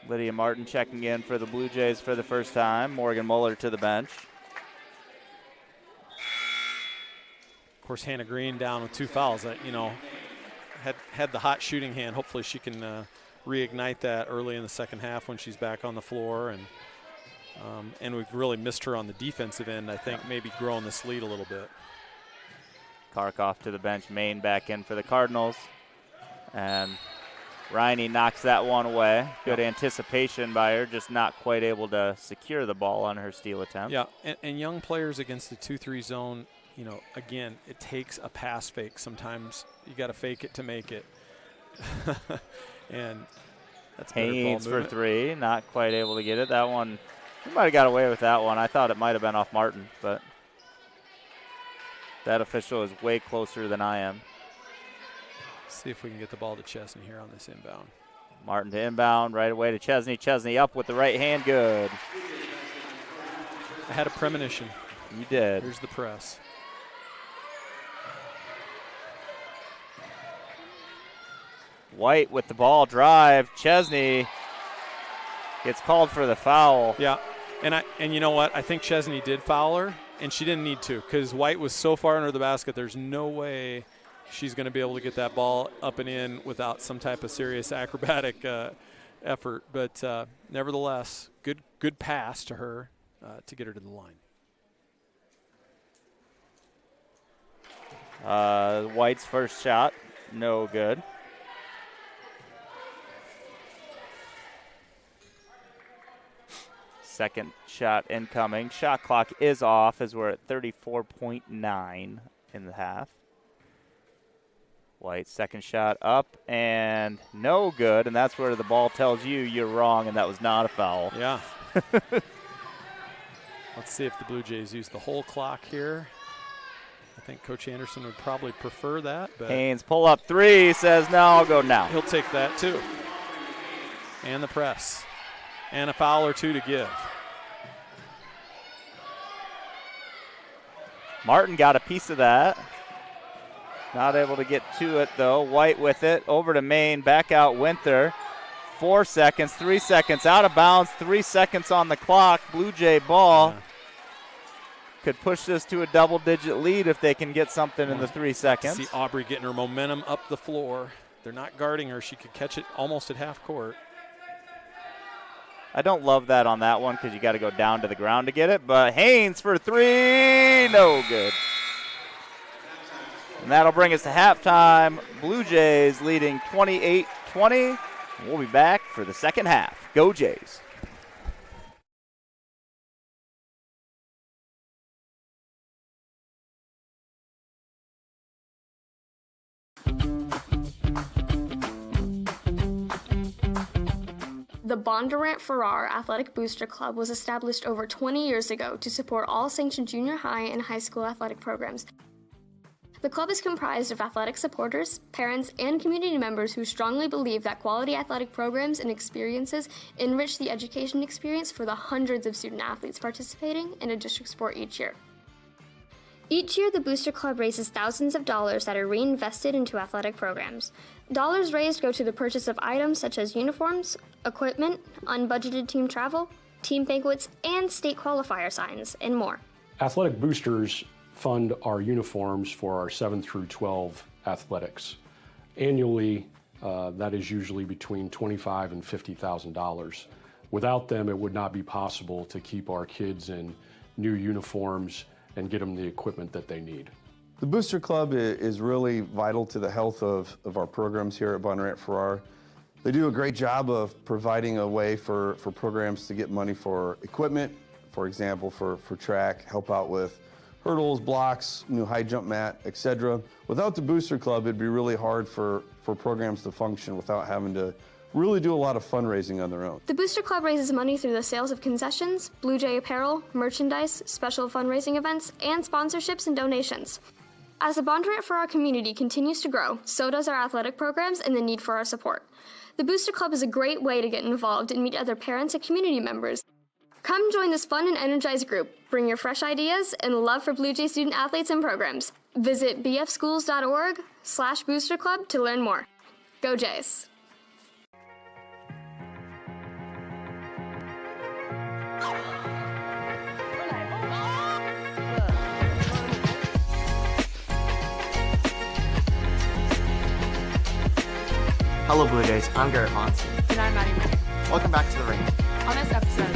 [SPEAKER 3] Lydia Martin checking in for the Blue Jays for the first time. Morgan Mueller to the bench.
[SPEAKER 4] Of course, Hannah Green down with 2 fouls. Had the hot shooting hand. Hopefully she can reignite that early in the second half when she's back on the floor. And we've really missed her on the defensive end, I think, maybe growing this lead a little bit.
[SPEAKER 3] Karkoff to the bench. Maine back in for the Cardinals. And Riney knocks that one away. Good anticipation by her, just not quite able to secure the ball on her steal attempt.
[SPEAKER 4] Yeah, and young players against the 2-3 zone, again, it takes a pass fake. Sometimes you got to fake it to make it. And That's better ball
[SPEAKER 3] Haynes for
[SPEAKER 4] movement.
[SPEAKER 3] 3, not quite able to get it. That one, he might have got away with that one. I thought it might have been off Martin, but that official is way closer than I am.
[SPEAKER 4] See if we can get the ball to Chesney here on this inbound.
[SPEAKER 3] Martin to inbound, right away to Chesney. Chesney up with the right hand, good.
[SPEAKER 4] I had a premonition.
[SPEAKER 3] You did.
[SPEAKER 4] Here's the press.
[SPEAKER 3] White with the ball, drive. Chesney gets called for the foul.
[SPEAKER 4] Yeah, and you know what? I think Chesney did foul her, and she didn't need to because White was so far under the basket. There's no way she's going to be able to get that ball up and in without some type of serious acrobatic effort. But nevertheless, good pass to her to get her to the line.
[SPEAKER 3] White's first shot, no good. Second shot incoming. Shot clock is off as we're at 34.9 in the half. White's second shot up and no good, and that's where the ball tells you you're wrong and that was not a foul.
[SPEAKER 4] Yeah. Let's see if the Blue Jays use the whole clock here. I think Coach Anderson would probably prefer that. But
[SPEAKER 3] Haynes pull up 3, says no, I'll go now.
[SPEAKER 4] He'll take that too. And the press. And a foul or 2 to give.
[SPEAKER 3] Martin got a piece of that. Not able to get to it, though. White with it. Over to Maine. Back out Winther. 4 seconds, 3 seconds. Out of bounds. 3 seconds on the clock. Blue Jay ball.
[SPEAKER 4] Yeah.
[SPEAKER 3] Could push this to a double-digit lead if they can get something in the 3 seconds.
[SPEAKER 4] See Aubrey getting her momentum up the floor. They're not guarding her. She could catch it almost at half court.
[SPEAKER 3] I don't love that on that one because you got to go down to the ground to get it. But Haynes for 3, no good. And that'll bring us to halftime. Blue Jays leading 28-20. We'll be back for the second half. Go Jays.
[SPEAKER 5] The Bondurant-Farrar Athletic Booster Club was established over 20 years ago to support all sanctioned junior high and high school athletic programs. The club is comprised of athletic supporters, parents, and community members who strongly believe that quality athletic programs and experiences enrich the education experience for the hundreds of student athletes participating in a district sport each year. Each year, the Booster Club raises thousands of dollars that are reinvested into athletic programs. Dollars raised go to the purchase of items such as uniforms, equipment, unbudgeted team travel, team banquets, and state qualifier signs, and more.
[SPEAKER 6] Athletic boosters fund our uniforms for our 7 through 12 athletics. Annually, that is usually between $25,000 and $50,000. Without them, it would not be possible to keep our kids in new uniforms and get them the equipment that they need.
[SPEAKER 7] The Booster Club is really vital to the health of our programs here at Bondurant-Farrar. They do a great job of providing a way for programs to get money for equipment, for example, for track, help out with hurdles, blocks, new high jump mat, etc. Without the Booster Club, it'd be really hard for programs to function without having to really do a lot of fundraising on their own.
[SPEAKER 5] The Booster Club raises money through the sales of concessions, Blue Jay apparel, merchandise, special fundraising events, and sponsorships and donations. As the Bondurant-Farrar community continues to grow, so does our athletic programs and the need for our support. The Booster Club is a great way to get involved and meet other parents and community members. Come join this fun and energized group. Bring your fresh ideas and love for Blue Jay student athletes and programs. Visit bfschools.org/Booster Club to learn more. Go Jays!
[SPEAKER 8] Hello Blue Jays, I'm Garrett Monson.
[SPEAKER 9] And I'm Maddie Ray.
[SPEAKER 8] Welcome back to the ring.
[SPEAKER 9] On this episode,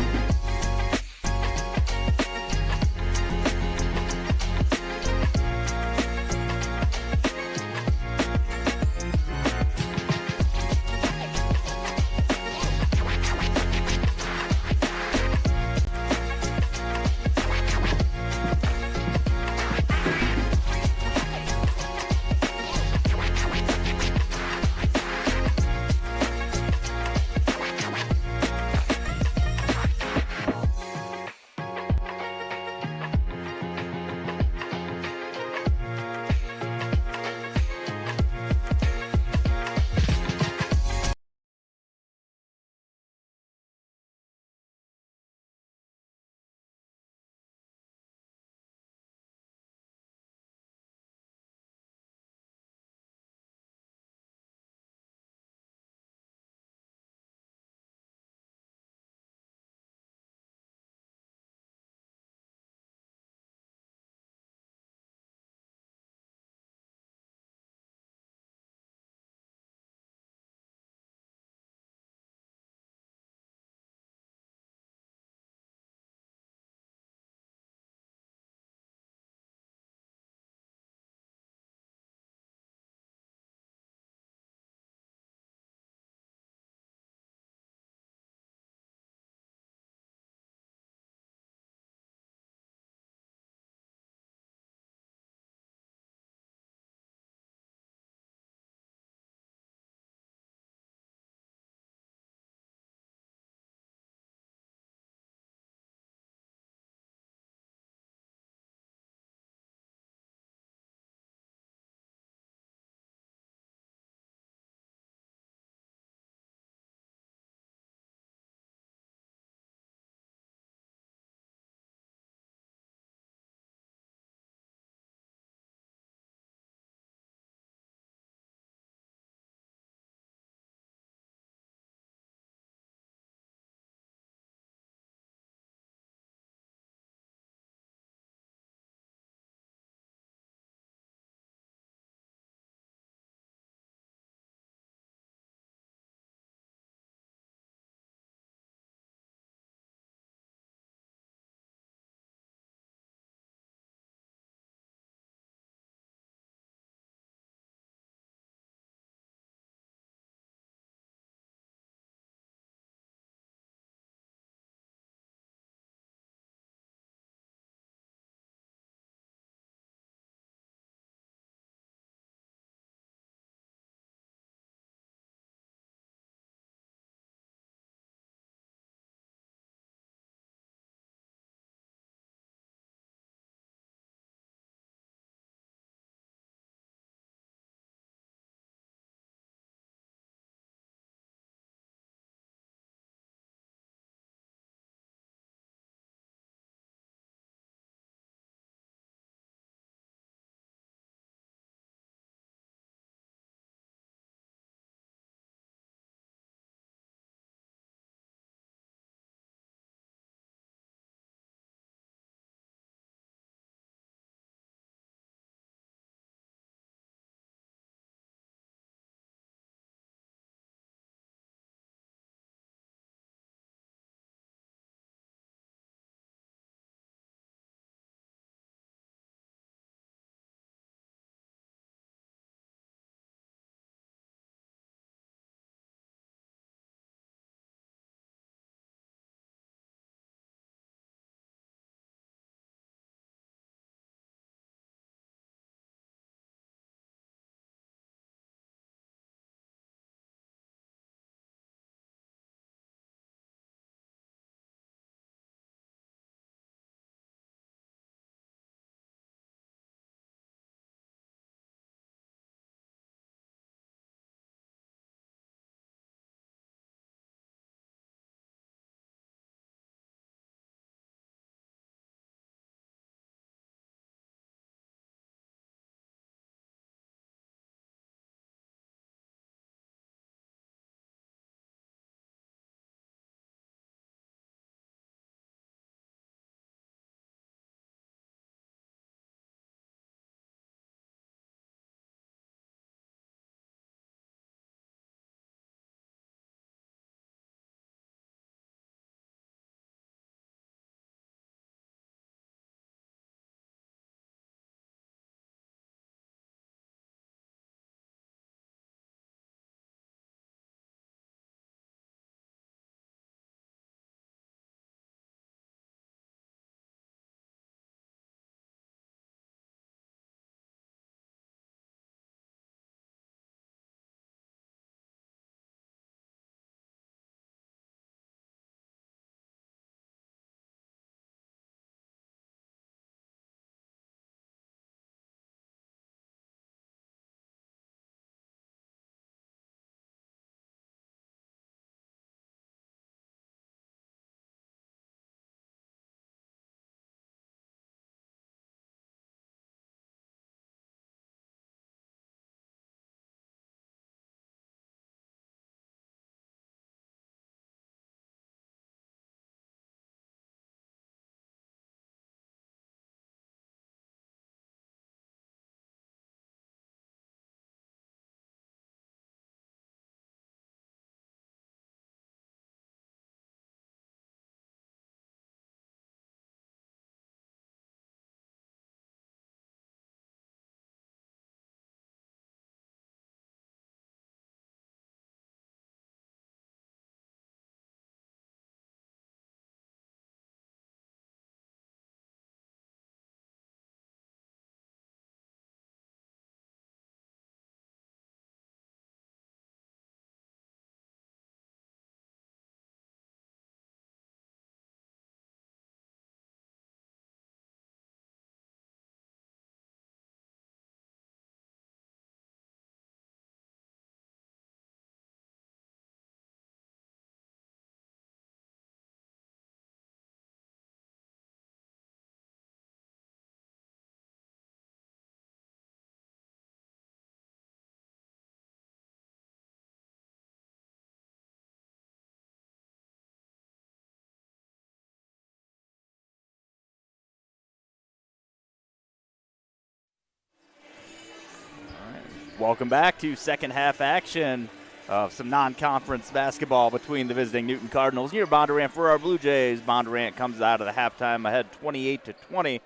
[SPEAKER 3] Welcome back to second half action of some non-conference basketball between the visiting Newton Cardinals near Bondurant for our Blue Jays. Bondurant comes out of the halftime ahead 28-20.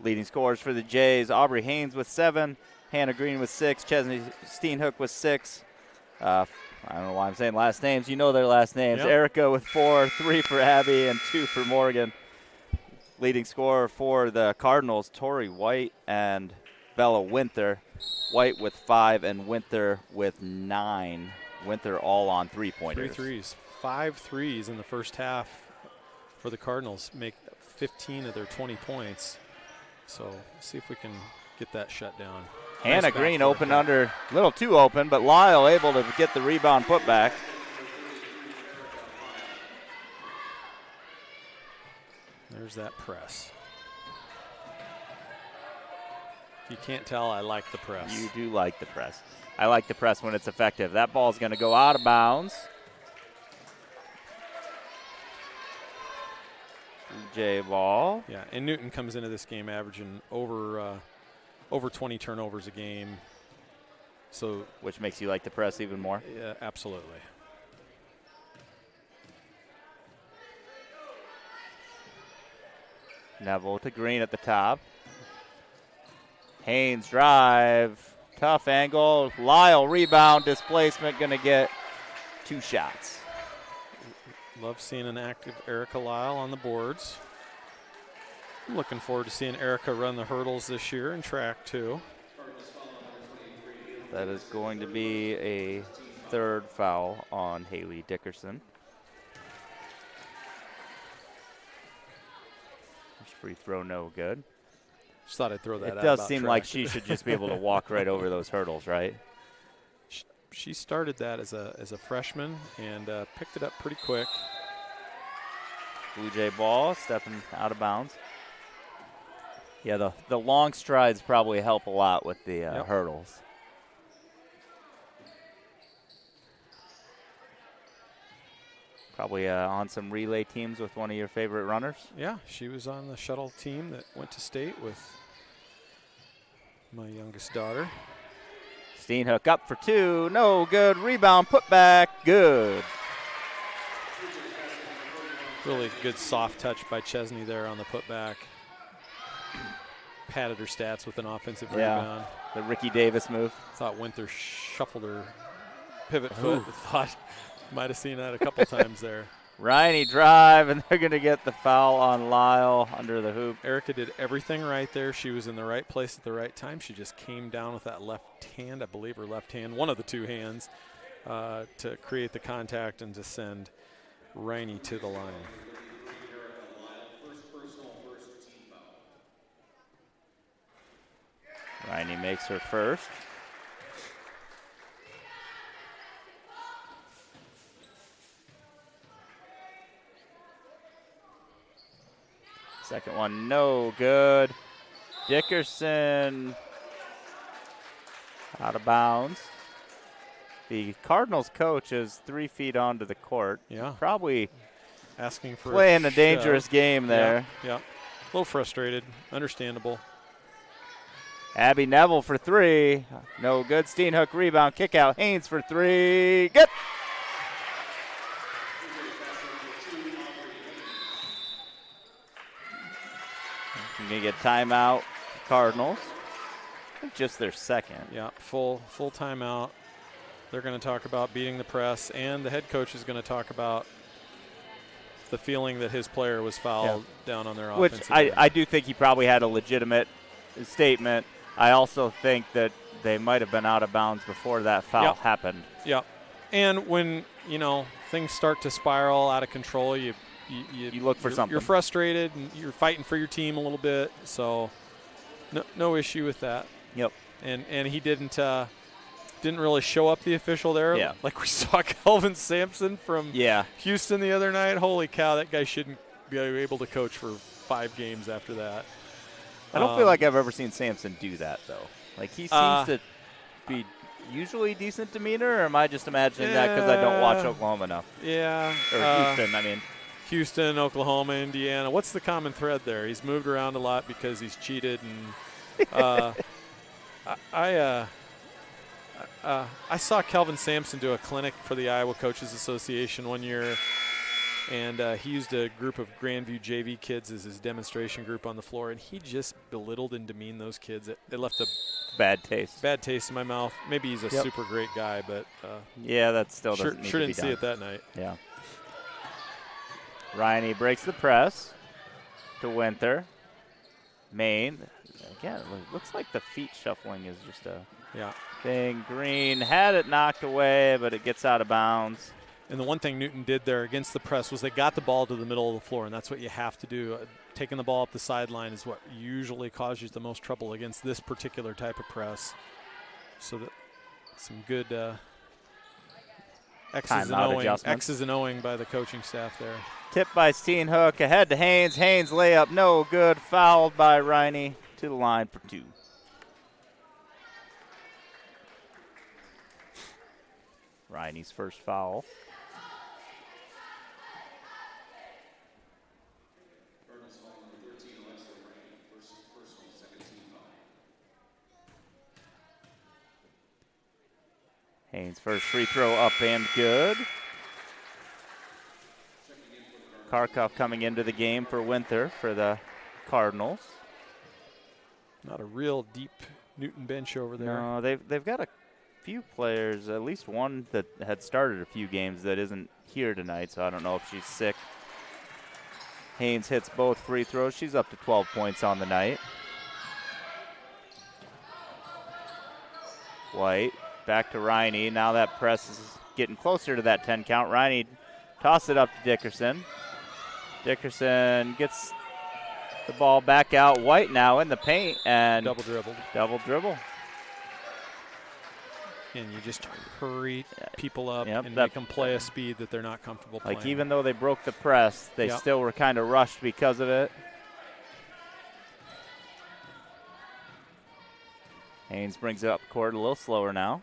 [SPEAKER 3] Leading scorers for the Jays, Aubrey Haynes with 7, Hannah Green with 6, Chesney Steenhook with 6. I don't know why I'm saying last names. You know their last names.
[SPEAKER 4] Yep.
[SPEAKER 3] Erica with 4, 3 for Abby, and 2 for Morgan. Leading scorer for the Cardinals, Tori White and Bella Winther. White with 5 and Winther with 9. Winther all on three-pointers.
[SPEAKER 4] 3 threes. 5 threes in the first half for the Cardinals. Make 15 of their 20 points. So let's see if we can get that shut down.
[SPEAKER 3] Hannah
[SPEAKER 4] Nice
[SPEAKER 3] Green
[SPEAKER 4] backcourt
[SPEAKER 3] open
[SPEAKER 4] there.
[SPEAKER 3] under, a little too open, but Lyle able to get the rebound put back.
[SPEAKER 4] There's that press. If you can't tell, I like the press.
[SPEAKER 3] You do like the press. I like the press when it's effective. That ball's going to go out of bounds. J ball.
[SPEAKER 4] Yeah, and Newton comes into this game averaging over 20 turnovers a game. So,
[SPEAKER 3] Which makes you like the press even more.
[SPEAKER 4] yeah, absolutely.
[SPEAKER 3] Neville to Green at the top. Haynes drive. Tough angle. Lyle rebound. Displacement. Going to get 2 shots.
[SPEAKER 4] Love seeing an active Erica Lyle on the boards. I'm looking forward to seeing Erica run the hurdles this year in track too.
[SPEAKER 3] That is going to be a 3rd foul on Haley Dickerson. First free throw, no good.
[SPEAKER 4] Just thought I'd throw that out.
[SPEAKER 3] It does
[SPEAKER 4] about
[SPEAKER 3] seem
[SPEAKER 4] track.
[SPEAKER 3] like she should just be able to walk right over those hurdles, right?
[SPEAKER 4] She started that as a freshman and picked it up pretty quick.
[SPEAKER 3] Blue Jay ball, stepping out of bounds. Yeah, the long strides probably help a lot with the hurdles. Probably on some relay teams with one of your favorite runners.
[SPEAKER 4] Yeah, she was on the shuttle team that went to state with my youngest daughter.
[SPEAKER 3] Steenhook up for 2, no good. Rebound, put back, good.
[SPEAKER 4] Really good soft touch by Chesney there on the putback. Padded her stats with an offensive rebound.
[SPEAKER 3] The Ricky Davis move.
[SPEAKER 4] Thought Winther shuffled her pivot foot. Thought might have seen that a couple times there.
[SPEAKER 3] Riney drive, and they're going to get the foul on Lyle under the hoop.
[SPEAKER 4] Erica did everything right there. She was in the right place at the right time. She just came down with that left hand, I believe her left hand, one of the 2 hands, to create the contact and to send Riney to the line.
[SPEAKER 3] Riney makes her first. Second one, no good. Dickerson out of bounds. The Cardinals coach is 3 feet onto the court.
[SPEAKER 4] Yeah.
[SPEAKER 3] Probably
[SPEAKER 4] Asking for
[SPEAKER 3] playing a dangerous
[SPEAKER 4] shove.
[SPEAKER 3] game there.
[SPEAKER 4] Yeah. A little frustrated. Understandable.
[SPEAKER 3] Abby Neville for 3. No good. Steenhook rebound. Kick out. Haynes for 3. Good. Going to get timeout. Cardinals. Just their second.
[SPEAKER 4] Yeah, full timeout. They're going to talk about beating the press, and the head coach is going to talk about the feeling that his player was fouled down on their
[SPEAKER 3] Which
[SPEAKER 4] offensive end.
[SPEAKER 3] I do think he probably had a legitimate statement. I also think that they might have been out of bounds before that foul happened.
[SPEAKER 4] Yeah, and when things start to spiral out of control, you
[SPEAKER 3] look for something.
[SPEAKER 4] You're frustrated and you're fighting for your team a little bit. So no issue with that.
[SPEAKER 3] Yep.
[SPEAKER 4] And he didn't really show up the official there.
[SPEAKER 3] Yeah.
[SPEAKER 4] Like we saw Kelvin Sampson from Houston the other night. Holy cow, that guy shouldn't be able to coach for 5 games after that.
[SPEAKER 3] I don't feel like I've ever seen Sampson do that, though. Like, he seems to be usually decent demeanor, or am I just imagining that because I don't watch Oklahoma enough?
[SPEAKER 4] Yeah.
[SPEAKER 3] Or Houston, I mean.
[SPEAKER 4] Houston, Oklahoma, Indiana. What's the common thread there? He's moved around a lot because he's cheated. And I saw Kelvin Sampson do a clinic for the Iowa Coaches Association one year, and he used a group of Grandview JV kids as his demonstration group on the floor, and he just belittled and demeaned those kids. It left a
[SPEAKER 3] bad taste
[SPEAKER 4] in my mouth. Maybe he's a super great guy, but
[SPEAKER 3] yeah, that still doesn't
[SPEAKER 4] sure
[SPEAKER 3] need
[SPEAKER 4] didn't
[SPEAKER 3] to be
[SPEAKER 4] see
[SPEAKER 3] done.
[SPEAKER 4] it that night.
[SPEAKER 3] Yeah. Riney breaks the press to Winter. Maine. Again, it looks like the feet shuffling is just a thing. Green had it knocked away, but it gets out of bounds.
[SPEAKER 4] And the one thing Newton did there against the press was they got the ball to the middle of the floor, and that's what you have to do. Taking the ball up the sideline is what usually causes the most trouble against this particular type of press. So that some good X's and O'ing by the coaching staff there.
[SPEAKER 3] Tipped by Steenhook, ahead to Haynes. Haynes layup, no good. Fouled by Riney to the line for 2. Riney's first foul. Haynes' first free throw up and good. Karkoff coming into the game for Winter for the Cardinals.
[SPEAKER 4] Not a real deep Newton bench over there.
[SPEAKER 3] No, they've got a few players, at least one that had started a few games that isn't here tonight, so I don't know if she's sick. Haynes hits both free throws. She's up to 12 points on the night. White back to Riney. Now that press is getting closer to that 10 count. Riney toss it up to Dickerson. Dickerson gets the ball back out. White now in the paint and
[SPEAKER 4] double dribble. And you just hurry people up and make them play a speed that they're not comfortable playing.
[SPEAKER 3] Like even though they broke the press, they still were kind of rushed because of it. Haynes brings it up court a little slower now.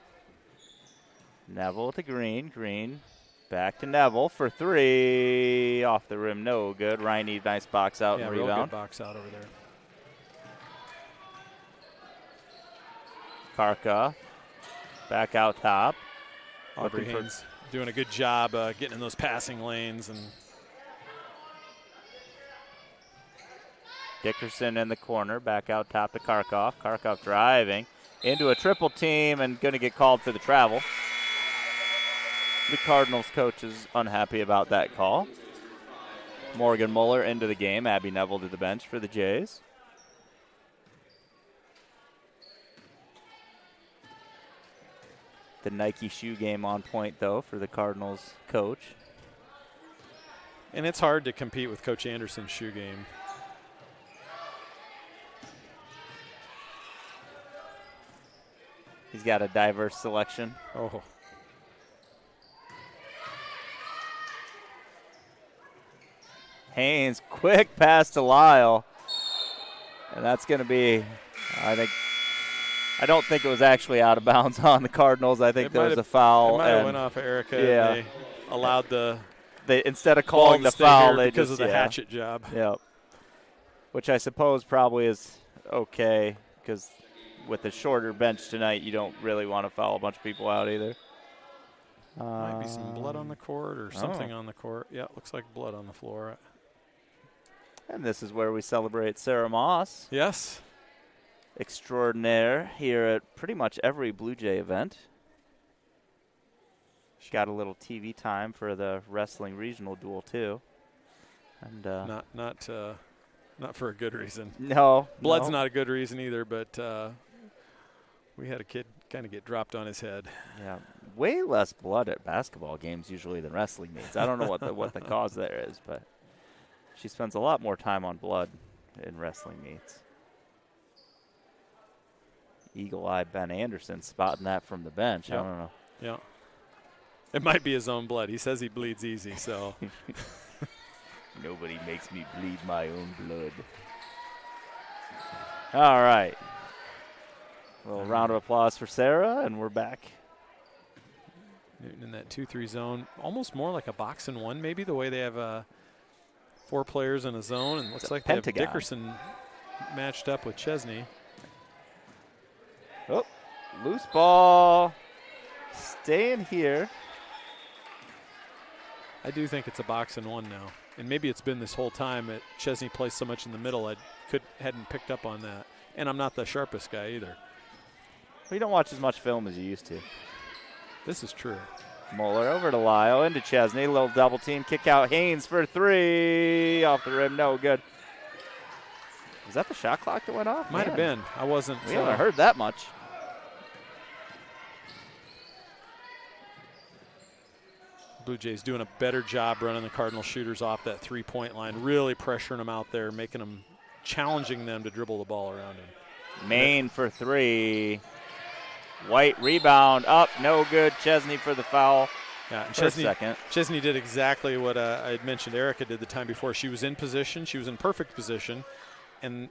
[SPEAKER 3] Neville to Green. Green back to Neville for 3. Off the rim, no good. Riney, nice box out and rebound.
[SPEAKER 4] Real good box out over there.
[SPEAKER 3] Karka back out top.
[SPEAKER 4] Aubrey Haynes doing a good job getting in those passing lanes. And
[SPEAKER 3] Dickerson in the corner, back out top to Karkoff. Karkoff driving into a triple team and going to get called for the travel. The Cardinals coach is unhappy about that call. Morgan Muller into the game. Abby Neville to the bench for the Jays. The Nike shoe game on point, though, for the Cardinals coach.
[SPEAKER 4] And it's hard to compete with Coach Anderson's shoe game.
[SPEAKER 3] He's got a diverse selection.
[SPEAKER 4] Oh.
[SPEAKER 3] Haynes, quick pass to Lyle. And that's going to be, I don't think it was actually out of bounds on the Cardinals. I think there was a foul.
[SPEAKER 4] It might have went off of Erica.
[SPEAKER 3] Yeah.
[SPEAKER 4] And they allowed
[SPEAKER 3] they instead of calling the foul, they
[SPEAKER 4] because
[SPEAKER 3] just,
[SPEAKER 4] of the hatchet job.
[SPEAKER 3] Yep. Which I suppose probably is okay because with a shorter bench tonight, you don't really want to foul a bunch of people out either.
[SPEAKER 4] Might be some blood on the court or something on the court. Yeah, it looks like blood on the floor.
[SPEAKER 3] And this is where we celebrate Sarah Moss.
[SPEAKER 4] Yes.
[SPEAKER 3] Extraordinaire here at pretty much every Blue Jay event. She got a little TV time for the wrestling regional duel too. And
[SPEAKER 4] not for a good reason.
[SPEAKER 3] No.
[SPEAKER 4] Blood's not a good reason either, but we had a kid kind of get dropped on his head.
[SPEAKER 3] Yeah. Way less blood at basketball games usually than wrestling meets. I don't know what the cause there is, but she spends a lot more time on blood in wrestling meets. Eagle-eyed Ben Anderson spotting that from the bench.
[SPEAKER 4] Yep.
[SPEAKER 3] I don't know.
[SPEAKER 4] Yeah. It might be his own blood. He says he bleeds easy, so.
[SPEAKER 3] Nobody makes me bleed my own blood. All right. A little round of applause for Sarah, and we're back.
[SPEAKER 4] Newton in that 2-3 zone. Almost more like a box and one, maybe, the way they have 4 players in a zone. And looks like they have Dickerson matched up with Chesney.
[SPEAKER 3] Oh, loose ball. staying here.
[SPEAKER 4] I do think it's a box and one now. And maybe it's been this whole time that Chesney plays so much in the middle I hadn't picked up on that. And I'm not the sharpest guy either.
[SPEAKER 3] We don't watch as much film as you used to.
[SPEAKER 4] This is true.
[SPEAKER 3] Moeller over to Lyle, into Chesney. Little double team, kick out Haynes for 3. Off the rim, no good. Was that the shot clock that went off?
[SPEAKER 4] Might have been. I wasn't.
[SPEAKER 3] We haven't heard that much.
[SPEAKER 4] Blue Jays doing a better job running the Cardinal shooters off that three-point line, really pressuring them out there, challenging them to dribble the ball around him.
[SPEAKER 3] Main for 3. White rebound up, no good. Chesney for the foul.
[SPEAKER 4] Yeah, and Chesney did exactly what I had mentioned Erica did the time before. She was in position. She was in perfect position. And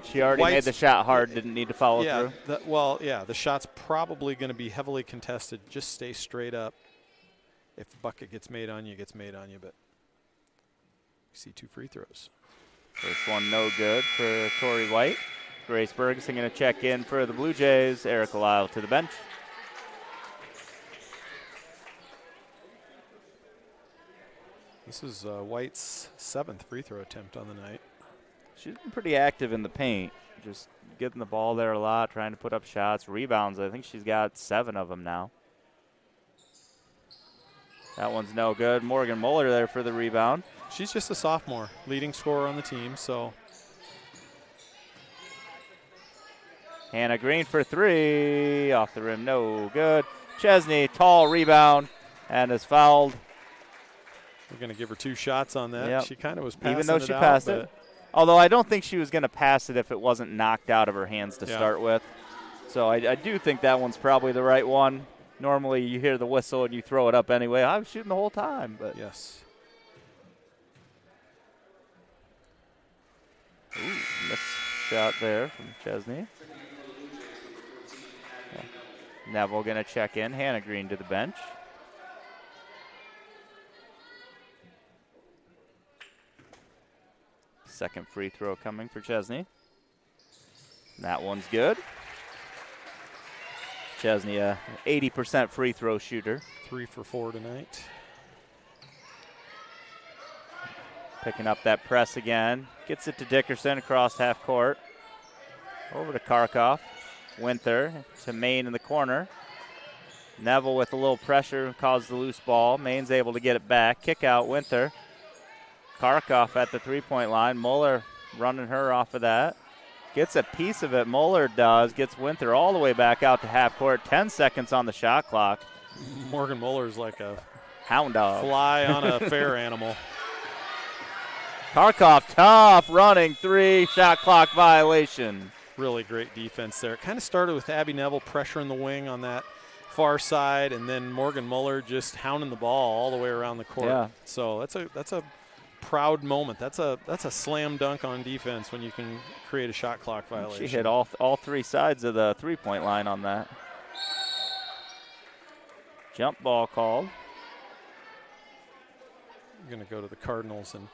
[SPEAKER 3] she already made the shot hard, didn't need to follow through.
[SPEAKER 4] The shot's probably going to be heavily contested. Just stay straight up. If the bucket gets made on you, it gets made on you. But you see 2 free throws.
[SPEAKER 3] First one no good for Tori White. Grace Bergeson going to check in for the Blue Jays. Erica Lyle to the bench.
[SPEAKER 4] This is White's 7th free throw attempt on the night.
[SPEAKER 3] She's been pretty active in the paint, just getting the ball there a lot, trying to put up shots, rebounds. I think she's got 7 of them now. That one's no good. Morgan Mueller there for the rebound.
[SPEAKER 4] She's just a sophomore, leading scorer on the team, so.
[SPEAKER 3] Hannah Green for 3. Off the rim, no good. Chesney, tall rebound, and is fouled.
[SPEAKER 4] We're going to give her 2 shots on that.
[SPEAKER 3] Yep.
[SPEAKER 4] She kind of was passing
[SPEAKER 3] even though
[SPEAKER 4] it
[SPEAKER 3] she
[SPEAKER 4] out,
[SPEAKER 3] passed it. Although I don't think she was going to pass it if it wasn't knocked out of her hands to start with. So I do think that one's probably the right one. Normally you hear the whistle and you throw it up anyway. I was shooting the whole time. But
[SPEAKER 4] yes.
[SPEAKER 3] Ooh, missed shot there from Chesney. Neville going to check in. Hannah Green to the bench. Second free throw coming for Chesney. That one's good. Chesney, a 80% free throw shooter.
[SPEAKER 4] 3 for 4 tonight.
[SPEAKER 3] Picking up that press again. Gets it to Dickerson across half court. Over to Karkoff. Winther to Main in the corner. Neville with a little pressure caused the loose ball. Main's able to get it back. Kick out Winther. Karkoff at the three-point line. Mueller running her off of that. Gets a piece of it. Mueller does. Gets Winther all the way back out to half court. 10 seconds on the shot clock.
[SPEAKER 4] Morgan Muller's like a
[SPEAKER 3] hound dog.
[SPEAKER 4] Fly on a fair animal.
[SPEAKER 3] Karkoff, tough running 3. Shot clock violation.
[SPEAKER 4] Really great defense there. It kind of started with Abby Neville pressuring the wing on that far side, and then Morgan Mueller just hounding the ball all the way around the court.
[SPEAKER 3] Yeah.
[SPEAKER 4] So that's a proud moment. That's a slam dunk on defense when you can create a shot clock violation.
[SPEAKER 3] She hit all 3 sides of the three-point line on that. Jump ball called.
[SPEAKER 4] I'm going to go to the Cardinals and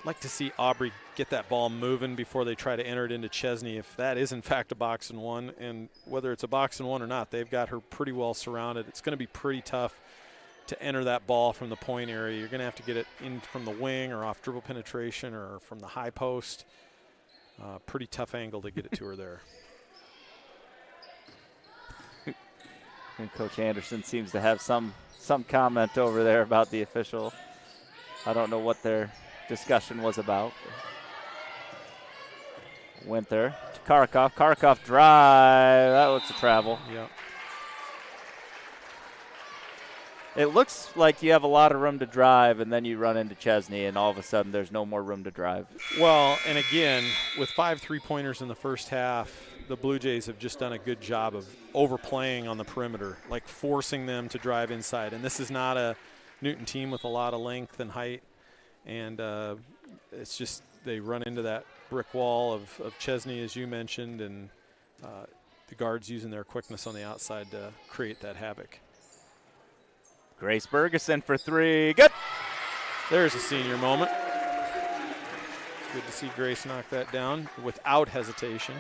[SPEAKER 4] like to see Aubrey get that ball moving before they try to enter it into Chesney. If that is in fact a box and one, and whether it's a box and one or not, they've got her pretty well surrounded. It's going to be pretty tough to enter that ball from the point area. You're going to have to get it in from the wing or off dribble penetration or from the high post. Pretty tough angle to get it to her there.
[SPEAKER 3] And Coach Anderson seems to have some comment over there about the official. I don't know what their discussion was about. Winther to Karkoff. Karkoff drive. That looks a travel.
[SPEAKER 4] Yep.
[SPEAKER 3] It looks like you have a lot of room to drive, and then you run into Chesney, and all of a sudden there's no more room to drive.
[SPEAKER 4] Well, and again, with 5 3-pointers in the first half, the Blue Jays have just done a good job of overplaying on the perimeter, like forcing them to drive inside. And this is not a Newton team with a lot of length and height. And it's just they run into that brick wall of Chesney, as you mentioned, and the guards using their quickness on the outside to create that havoc.
[SPEAKER 3] Grace Bergeson for 3. Good.
[SPEAKER 4] There's a senior moment. Good to see Grace knock that down without hesitation.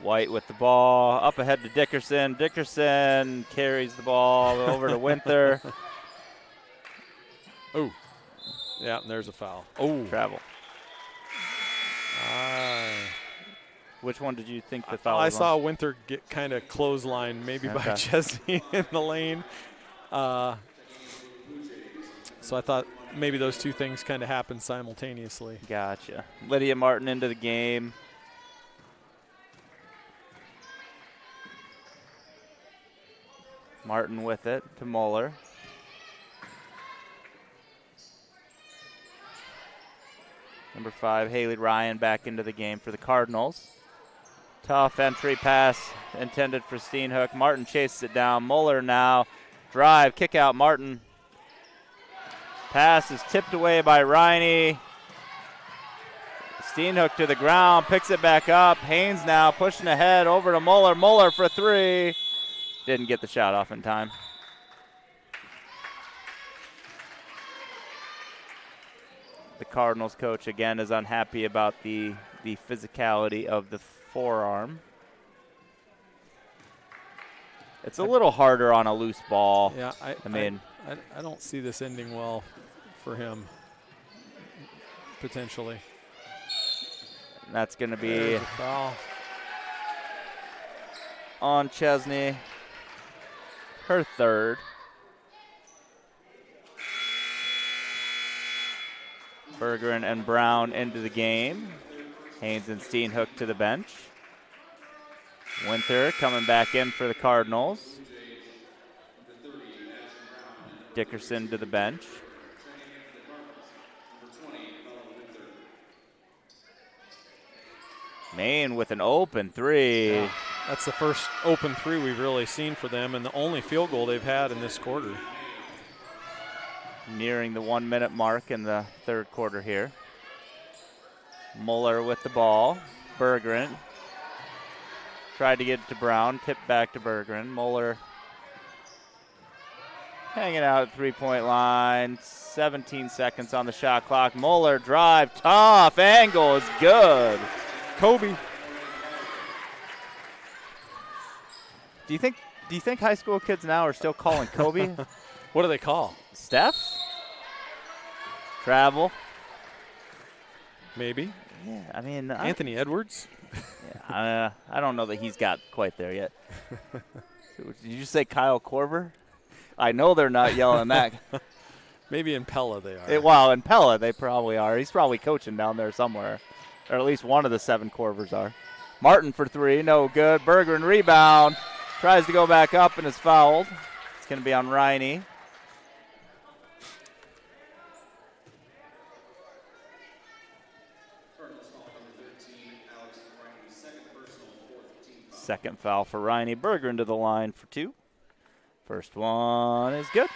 [SPEAKER 3] White with the ball, up ahead to Dickerson. Dickerson carries the ball over to Winther.
[SPEAKER 4] Oh, yeah, and there's a foul. Oh,
[SPEAKER 3] Travel. Which one did you think the foul
[SPEAKER 4] I
[SPEAKER 3] was
[SPEAKER 4] saw
[SPEAKER 3] on?
[SPEAKER 4] Winther get kind of clothesline, maybe by
[SPEAKER 3] Okay.
[SPEAKER 4] Chesney in the lane. So I thought maybe those two things kind of happened simultaneously.
[SPEAKER 3] Gotcha. Lydia Martin into the game. Martin with it to Mueller. Number 5, Haley Ryan back into the game for the Cardinals. Tough entry pass intended for Steenhook. Martin chases it down. Mueller now. Drive, kick out Martin. Pass is tipped away by Riney. Steenhook to the ground, picks it back up. Haynes now pushing ahead over to Mueller. Mueller for 3. Didn't get the shot off in time. The Cardinals coach again is unhappy about the physicality of the forearm. It's a little harder on a loose ball.
[SPEAKER 4] Yeah, I don't see this ending well for him, potentially.
[SPEAKER 3] That's going to be
[SPEAKER 4] There's a foul.
[SPEAKER 3] on Chesney, her 3rd. Bergeron and Brown into the game. Haynes and Steenhook to the bench. Winther coming back in for the Cardinals. Dickerson to the bench. Maine with an open 3.
[SPEAKER 4] Yeah, that's the first open 3 we've really seen for them, and the only field goal they've had in this quarter.
[SPEAKER 3] Nearing the 1-minute mark in the 3rd quarter here. Mueller with the ball. Bergeron tried to get it to Brown, tipped back to Bergeron. Mueller hanging out at 3-point line. 17 seconds on the shot clock. Mueller drive, tough angle is good.
[SPEAKER 4] Kobe.
[SPEAKER 3] Do you think high school kids now are still calling Kobe?
[SPEAKER 4] What do they call?
[SPEAKER 3] Steph? Travel?
[SPEAKER 4] Maybe.
[SPEAKER 3] Yeah, I mean,
[SPEAKER 4] Anthony Edwards?
[SPEAKER 3] I don't know that he's got quite there yet. Did you say Kyle Korver? I know they're not yelling that.
[SPEAKER 4] Maybe in Pella they are.
[SPEAKER 3] Well, in Pella they probably are. He's probably coaching down there somewhere. Or at least one of the 7 Corvers are. Martin for 3, no good. Bergeron rebound. Tries to go back up and is fouled. It's going to be on Riney. Second foul for Riney. Bergeron to the line for 2. First one is good.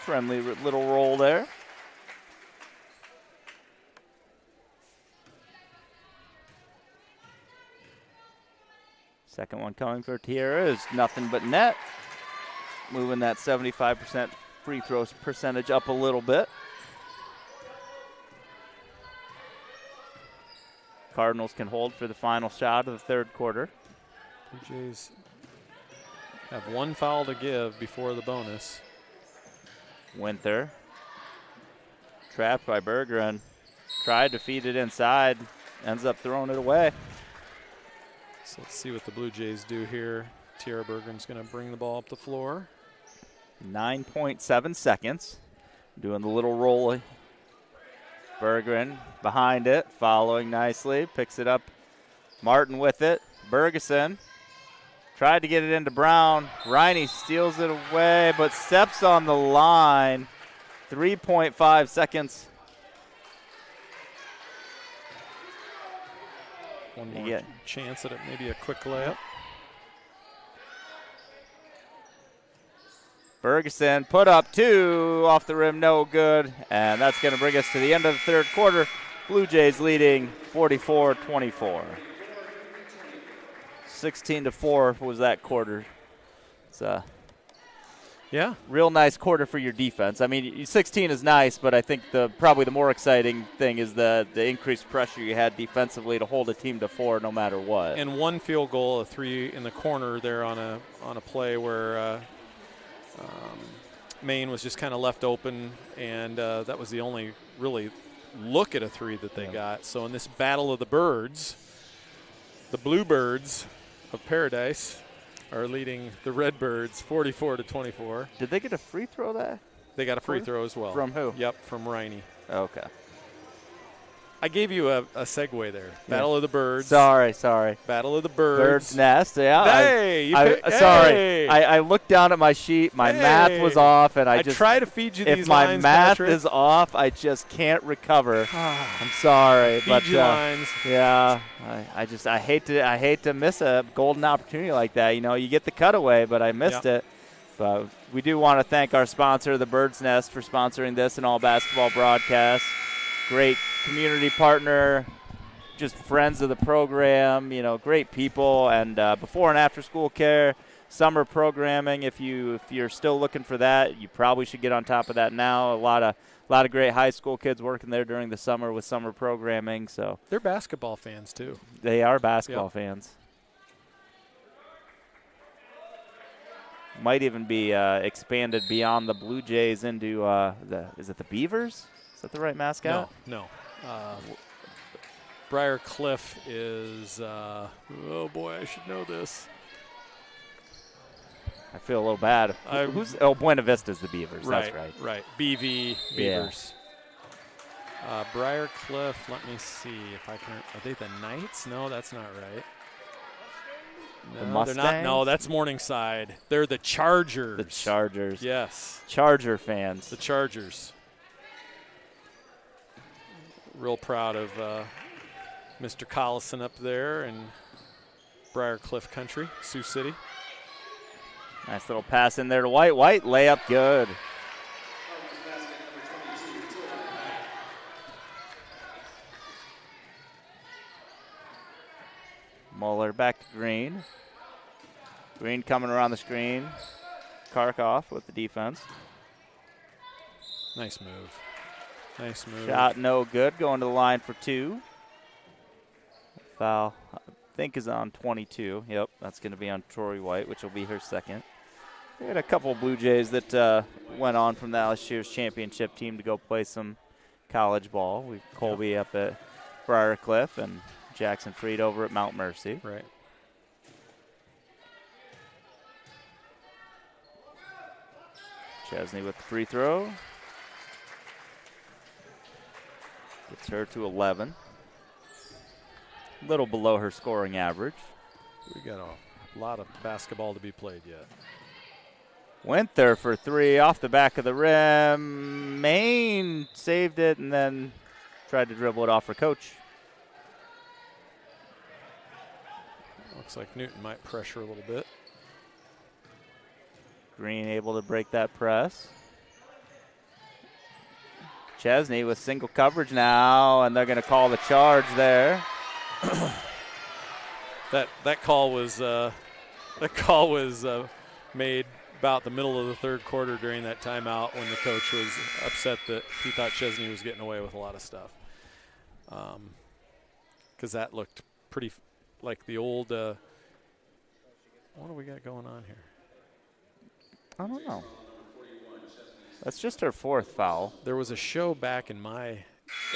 [SPEAKER 3] Friendly little roll there. Second one coming for Tierra is nothing but net. Moving that 75% free throw percentage up a little bit. Cardinals can hold for the final shot of the 3rd quarter.
[SPEAKER 4] Bluejays have 1 foul to give before the bonus.
[SPEAKER 3] Winther. Trapped by Bergeron. Tried to feed it inside. Ends up throwing it away.
[SPEAKER 4] So let's see what the Blue Jays do here. Tierra Bergeron's going to bring the ball up the floor.
[SPEAKER 3] 9.7 seconds. Doing the little roll. Bergeron behind it. Following nicely. Picks it up. Martin with it. Bergeson tried to get it into Brown. Riney steals it away, but steps on the line. 3.5 seconds.
[SPEAKER 4] One more chance at it, maybe a quick layup.
[SPEAKER 3] Bergeson put up 2 off the rim, no good. And that's going to bring us to the end of the 3rd quarter. Blue Jays leading 44-24. 16-4 was that quarter. It's
[SPEAKER 4] Yeah.
[SPEAKER 3] Real nice quarter for your defense. I mean, 16 is nice, but I think probably the more exciting thing is the increased pressure you had defensively to hold a team to 4 no matter what.
[SPEAKER 4] And 1 field goal, a 3 in the corner there on a play where Maine was just kind of left open, and that was the only really look at a 3 that they got. So in this battle of the birds, the Bluebirds of Paradise are leading the Redbirds 44-24.
[SPEAKER 3] Did they get a free throw there?
[SPEAKER 4] They got a free throw as well.
[SPEAKER 3] From who?
[SPEAKER 4] Yep, from Riney.
[SPEAKER 3] Okay.
[SPEAKER 4] I gave you a segue there. Battle of the Birds.
[SPEAKER 3] Sorry.
[SPEAKER 4] Battle of the Birds.
[SPEAKER 3] Bird's Nest. Yeah.
[SPEAKER 4] Hey,
[SPEAKER 3] sorry. I looked down at my sheet. My math was off, and I
[SPEAKER 4] try to feed you these
[SPEAKER 3] if my
[SPEAKER 4] lines,
[SPEAKER 3] math
[SPEAKER 4] Patrick.
[SPEAKER 3] is off, I just can't recover. I'm sorry,
[SPEAKER 4] Feed
[SPEAKER 3] but
[SPEAKER 4] you lines.
[SPEAKER 3] yeah, I hate to miss a golden opportunity like that. You know, you get the cutaway, but I missed it. But we do want to thank our sponsor, the Bird's Nest, for sponsoring this and all basketball broadcasts. Great community partner, just friends of the program, you know, great people, and before and after school care, summer programming. If you're still looking for that, you probably should get on top of that now. A lot of great high school kids working there during the summer with summer programming. So
[SPEAKER 4] they're basketball fans too.
[SPEAKER 3] They are basketball fans. Might even be expanded beyond the Bluejays into is it the Beavers? Is that the right mascot?
[SPEAKER 4] No. Briar Cliff is, oh boy, I should know this.
[SPEAKER 3] I feel a little bad. Buena Vista's the Beavers.
[SPEAKER 4] Right,
[SPEAKER 3] That's right.
[SPEAKER 4] Right. BV Beavers. Briar Cliff, let me see if I can. Are they the Knights? No, that's not right. No, they're not. No, that's Morningside. They're the Chargers.
[SPEAKER 3] The Chargers.
[SPEAKER 4] Yes.
[SPEAKER 3] Charger fans.
[SPEAKER 4] The Chargers. Real proud of Mr. Collison up there in Briar Cliff Country, Sioux City.
[SPEAKER 3] Nice little pass in there to White. White, layup good. Muller back to Green. Green coming around the screen. Karkoff with the defense.
[SPEAKER 4] Nice move. Nice move.
[SPEAKER 3] Shot no good. Going to the line for 2. Foul, I think, is on 22. Yep, that's going to be on Tori White, which will be her second. We had a couple of Blue Jays that went on from last year's championship team to go play some college ball. We Colby up at Briar Cliff and Jackson Freed over at Mount Mercy.
[SPEAKER 4] Right.
[SPEAKER 3] Chesney with the free throw. Gets her to 11. A little below her scoring average.
[SPEAKER 4] We got a lot of basketball to be played yet.
[SPEAKER 3] Went there for 3 off the back of the rim. Maine saved it and then tried to dribble it off for Coach.
[SPEAKER 4] Looks like Newton might pressure a little bit.
[SPEAKER 3] Green able to break that press. Chesney with single coverage now, and they're going to call the charge there.
[SPEAKER 4] That call was made about the middle of the third quarter during that timeout when the coach was upset that he thought Chesney was getting away with a lot of stuff. Because that looked pretty like the old. What do we got going on here?
[SPEAKER 3] I don't know. That's just her 4th foul.
[SPEAKER 4] There was a show back in my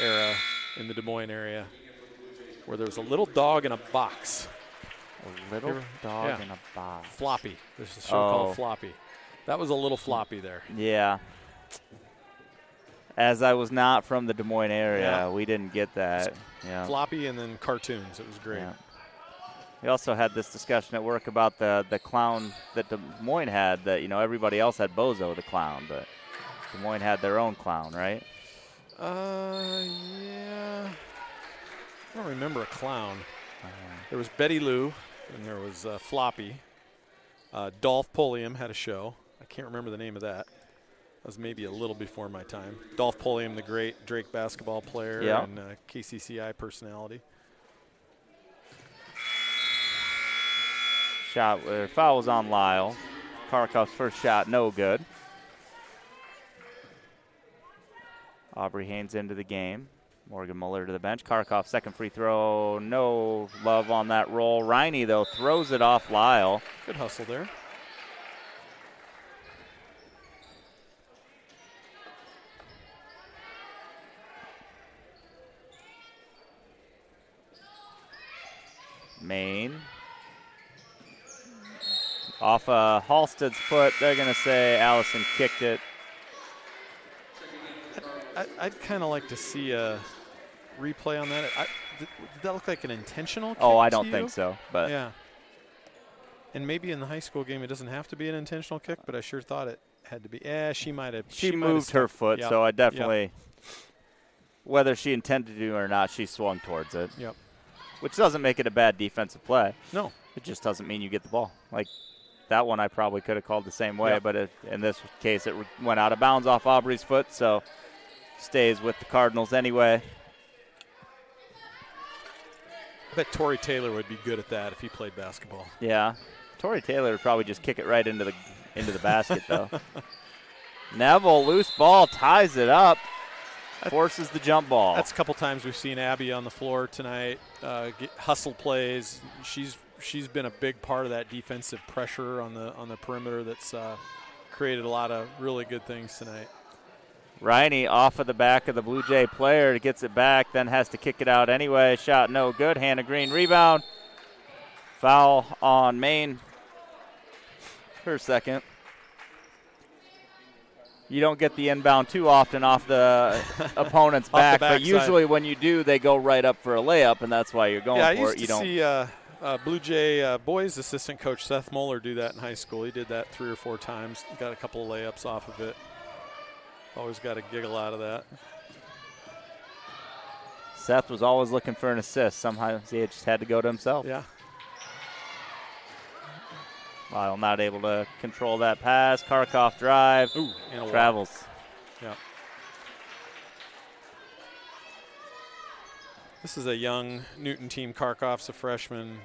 [SPEAKER 4] era in the Des Moines area where there was a little dog in a box.
[SPEAKER 3] A little dog in a box.
[SPEAKER 4] Floppy. There's a show called Floppy. That was a little floppy there.
[SPEAKER 3] Yeah. As I was not from the Des Moines area, we didn't get that. Yeah.
[SPEAKER 4] Floppy and then cartoons. It was great.
[SPEAKER 3] Yeah. We also had this discussion at work about the clown that Des Moines had. That everybody else had Bozo the clown, but Des Moines had their own clown, right?
[SPEAKER 4] Yeah. I don't remember a clown. There was Betty Lou, and there was Floppy. Dolph Pulliam had a show. I can't remember the name of that. That was maybe a little before my time. Dolph Pulliam, the great Drake basketball player and KCCI personality.
[SPEAKER 3] Foul was on Lyle. Karkoff's first shot, no good. Aubrey Haynes into the game. Morgan Muller to the bench. Karkoff, second free throw. No love on that roll. Riney, though, throws it off Lyle.
[SPEAKER 4] Good hustle there.
[SPEAKER 3] Maine. Off Halstead's foot. They're going to say Allison kicked it.
[SPEAKER 4] I'd kind of like to see a replay on that. Did that look like an intentional kick?
[SPEAKER 3] Oh, I don't think so. But
[SPEAKER 4] yeah. And maybe in the high school game it doesn't have to be an intentional kick, but I sure thought it had to be. Yeah, she might have.
[SPEAKER 3] She moved her foot,
[SPEAKER 4] yep.
[SPEAKER 3] so I definitely, whether she intended to or not, she swung towards it.
[SPEAKER 4] Yep.
[SPEAKER 3] Which doesn't make it a bad defensive play.
[SPEAKER 4] No.
[SPEAKER 3] It just doesn't mean you get the ball. Like that one I probably could have called the same way, but in this case it went out of bounds off Aubrey's foot, so stays with the Cardinals anyway.
[SPEAKER 4] I bet Torrey Taylor would be good at that if he played basketball.
[SPEAKER 3] Yeah. Torrey Taylor would probably just kick it right into the basket, though. Neville, loose ball, ties it up, forces the jump ball.
[SPEAKER 4] That's a couple times we've seen Abby on the floor tonight, get hustle plays. She's been a big part of that defensive pressure on the perimeter that's created a lot of really good things tonight.
[SPEAKER 3] Riney off of the back of the Blue Jay player, gets it back, then has to kick it out anyway. Shot no good. Hannah Green rebound. Foul on Maine. Her second. You don't get the inbound too often off the opponent's back, but usually when you do, they go right up for a layup, and that's why you're going for it.
[SPEAKER 4] You don't see Blue Jay boys assistant coach Seth Moeller do that in high school. He did that 3 or 4 times. Got a couple of layups off of it. Always got a giggle out of that.
[SPEAKER 3] Seth was always looking for an assist. Somehow he just had to go to himself.
[SPEAKER 4] Yeah.
[SPEAKER 3] Lyle not able to control that pass. Karkoff drive.
[SPEAKER 4] Ooh,
[SPEAKER 3] travels.
[SPEAKER 4] Yeah. This is a young Newton team. Karkoff's a freshman.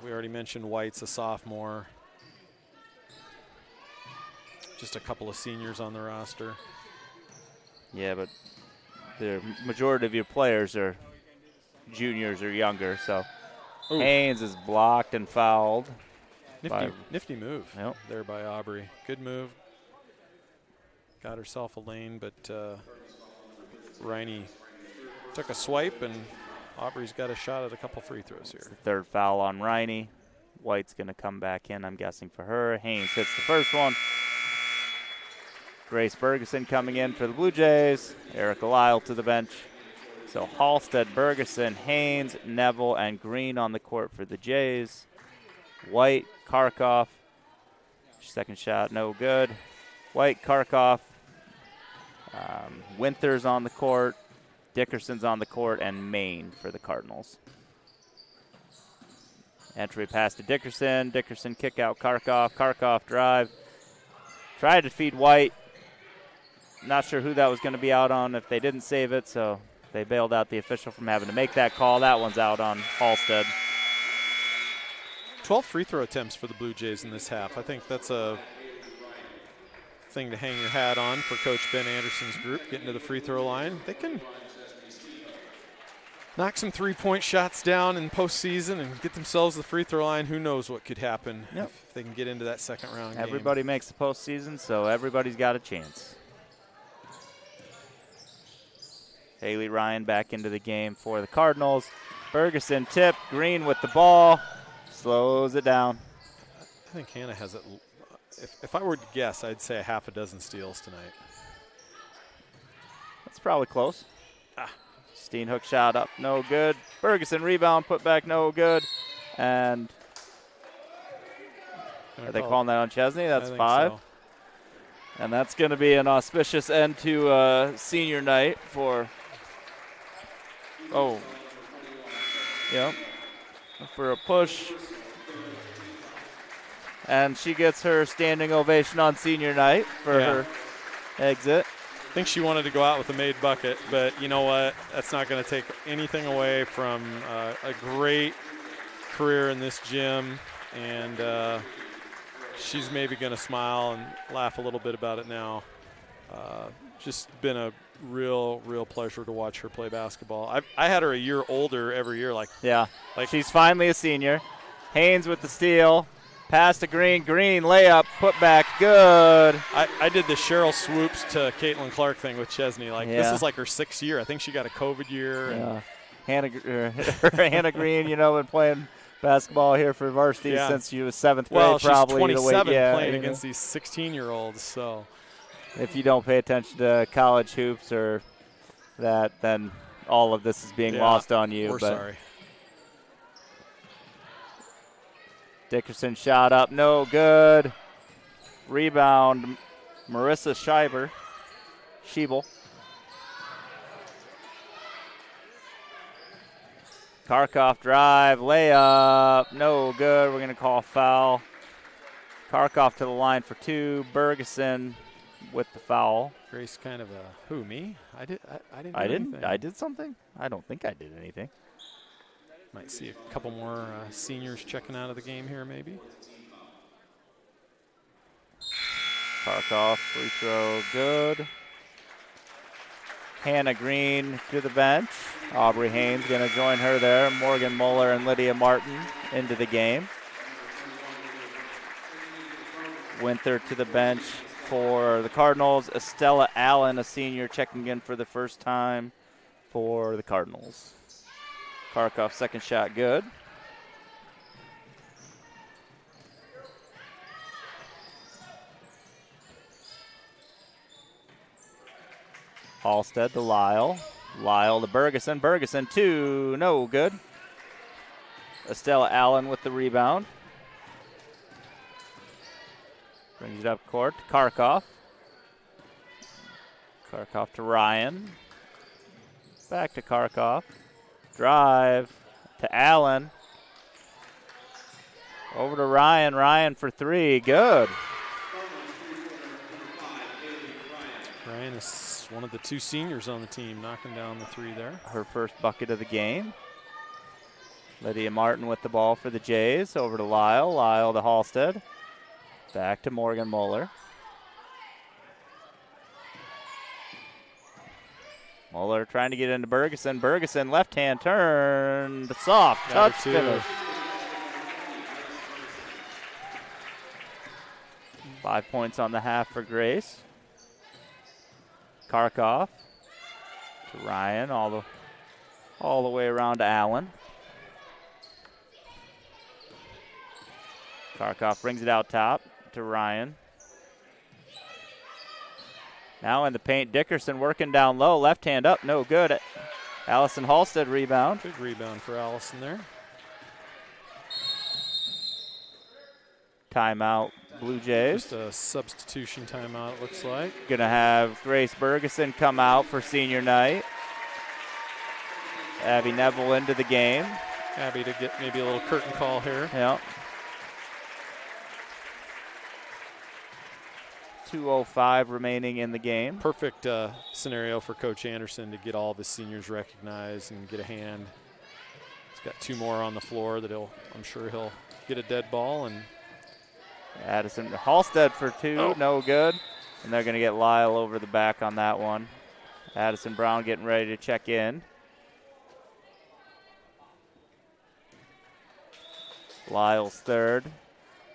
[SPEAKER 4] We already mentioned White's a sophomore. Just a couple of seniors on the roster.
[SPEAKER 3] Yeah, but the majority of your players are juniors or younger. So Haynes is blocked and fouled.
[SPEAKER 4] Nifty move there by Aubrey. Good move. Got herself a lane, but Riney took a swipe, and Aubrey's got a shot at a couple free throws here.
[SPEAKER 3] It's the third foul on Riney. White's going to come back in, I'm guessing, for her. Haynes hits the first one. Grace Bergeson coming in for the Blue Jays. Erica Lyle to the bench. So Halstead, Bergeson, Haynes, Neville, and Green on the court for the Jays. White, Karkoff. Second shot, no good. White, Karkoff. Winters on the court. Dickerson's on the court, and Maine for the Cardinals. Entry pass to Dickerson. Dickerson kick out Karkoff. Karkoff drive. Tried to feed White. Not sure who that was going to be out on if they didn't save it, so they bailed out the official from having to make that call. That one's out on Halstead.
[SPEAKER 4] 12 free throw attempts for the Blue Jays in this half. I think that's a thing to hang your hat on for Coach Ben Anderson's group, getting to the free throw line. They can knock some three-point shots down in postseason and get themselves the free throw line. Who knows what could happen if they can get into that second round game.
[SPEAKER 3] Everybody makes the postseason, so everybody's got a chance. Haley Ryan back into the game for the Cardinals. Bergeson tip. Green with the ball. Slows it down.
[SPEAKER 4] I think Hannah has it. If I were to guess, I'd say a half a dozen steals tonight.
[SPEAKER 3] That's probably close. Steenhook shot up, no good. Bergeson rebound, put back, no good. And are they calling that on Chesney? That's 5.
[SPEAKER 4] So.
[SPEAKER 3] And that's going to be an auspicious end to senior night for for a push. And she gets her standing ovation on senior night for her exit.
[SPEAKER 4] I think she wanted to go out with a made bucket, but you know what? That's not going to take anything away from a great career in this gym. And she's maybe going to smile and laugh a little bit about it now. Just been a real pleasure to watch her play basketball. I had her a year older every year. Like
[SPEAKER 3] she's finally a senior. Haynes with the steal. Pass to Green. Green layup. Put back. Good.
[SPEAKER 4] I did the Cheryl Swoops to Caitlin Clark thing with Chesney. This is like her 6th year. I think she got a COVID year.
[SPEAKER 3] Yeah. Hannah Green, been playing basketball here for Varsity since she was 7th grade.
[SPEAKER 4] Well,
[SPEAKER 3] probably
[SPEAKER 4] she's 27 playing against these 16-year-olds. So
[SPEAKER 3] if you don't pay attention to college hoops or that, then all of this is being lost on you.
[SPEAKER 4] We're sorry.
[SPEAKER 3] Dickerson shot up, no good. Rebound, Marissa Schiebel. Karkoff drive, layup, no good. We're going to call foul. Karkoff to the line for 2. Bergeson with the foul.
[SPEAKER 4] Grace kind of who, me? I didn't.
[SPEAKER 3] I did something? I don't think I did anything.
[SPEAKER 4] Might see a couple more seniors checking out of the game here, maybe.
[SPEAKER 3] Karkoff, free throw, good. Hannah Green to the bench. Aubrey Haynes going to join her there. Morgan Muller and Lydia Martin into the game. Winther to the bench for the Cardinals. Estella Allen, a senior, checking in for the first time for the Cardinals. Karkoff, second shot, good. Halstead to Lyle. Lyle to Bergeson. Bergeson, 2, no good. Estella Allen with the rebound. Brings it up court to Karkoff. Karkoff to Ryan. Back to Karkoff. Drive to Allen. Over to Ryan. Ryan for 3. Good.
[SPEAKER 4] Ryan is one of the 2 seniors on the team, knocking down the 3 there.
[SPEAKER 3] Her first bucket of the game. Lydia Martin with the ball for the Jays. Over to Lyle. Lyle to Halstead. Back to Morgan Muller. Muller trying to get into Bergeson. Bergeson, left-hand turn. The soft touch finish. 5 points on the half for Grace. Karkoff to Ryan, all the way around to Allen. Karkoff brings it out top to Ryan. Now in the paint, Dickerson working down low, left hand up, no good. Allison Halstead rebound.
[SPEAKER 4] Good rebound for Allison there.
[SPEAKER 3] Timeout, Blue Jays.
[SPEAKER 4] Just a substitution timeout, it looks like.
[SPEAKER 3] Gonna have Grace Bergeson come out for senior night. Abby Neville into the game.
[SPEAKER 4] Abby to get maybe a little curtain call here.
[SPEAKER 3] Yeah. 2:05 remaining in the game.
[SPEAKER 4] Perfect scenario for Coach Anderson to get all of his seniors recognized and get a hand. He's got 2 more on the floor that I'm sure he'll get a dead ball. And
[SPEAKER 3] Addison Halstead for 2, no good. And they're going to get Lyle over the back on that one. Addison Brown getting ready to check in. Lyle's third.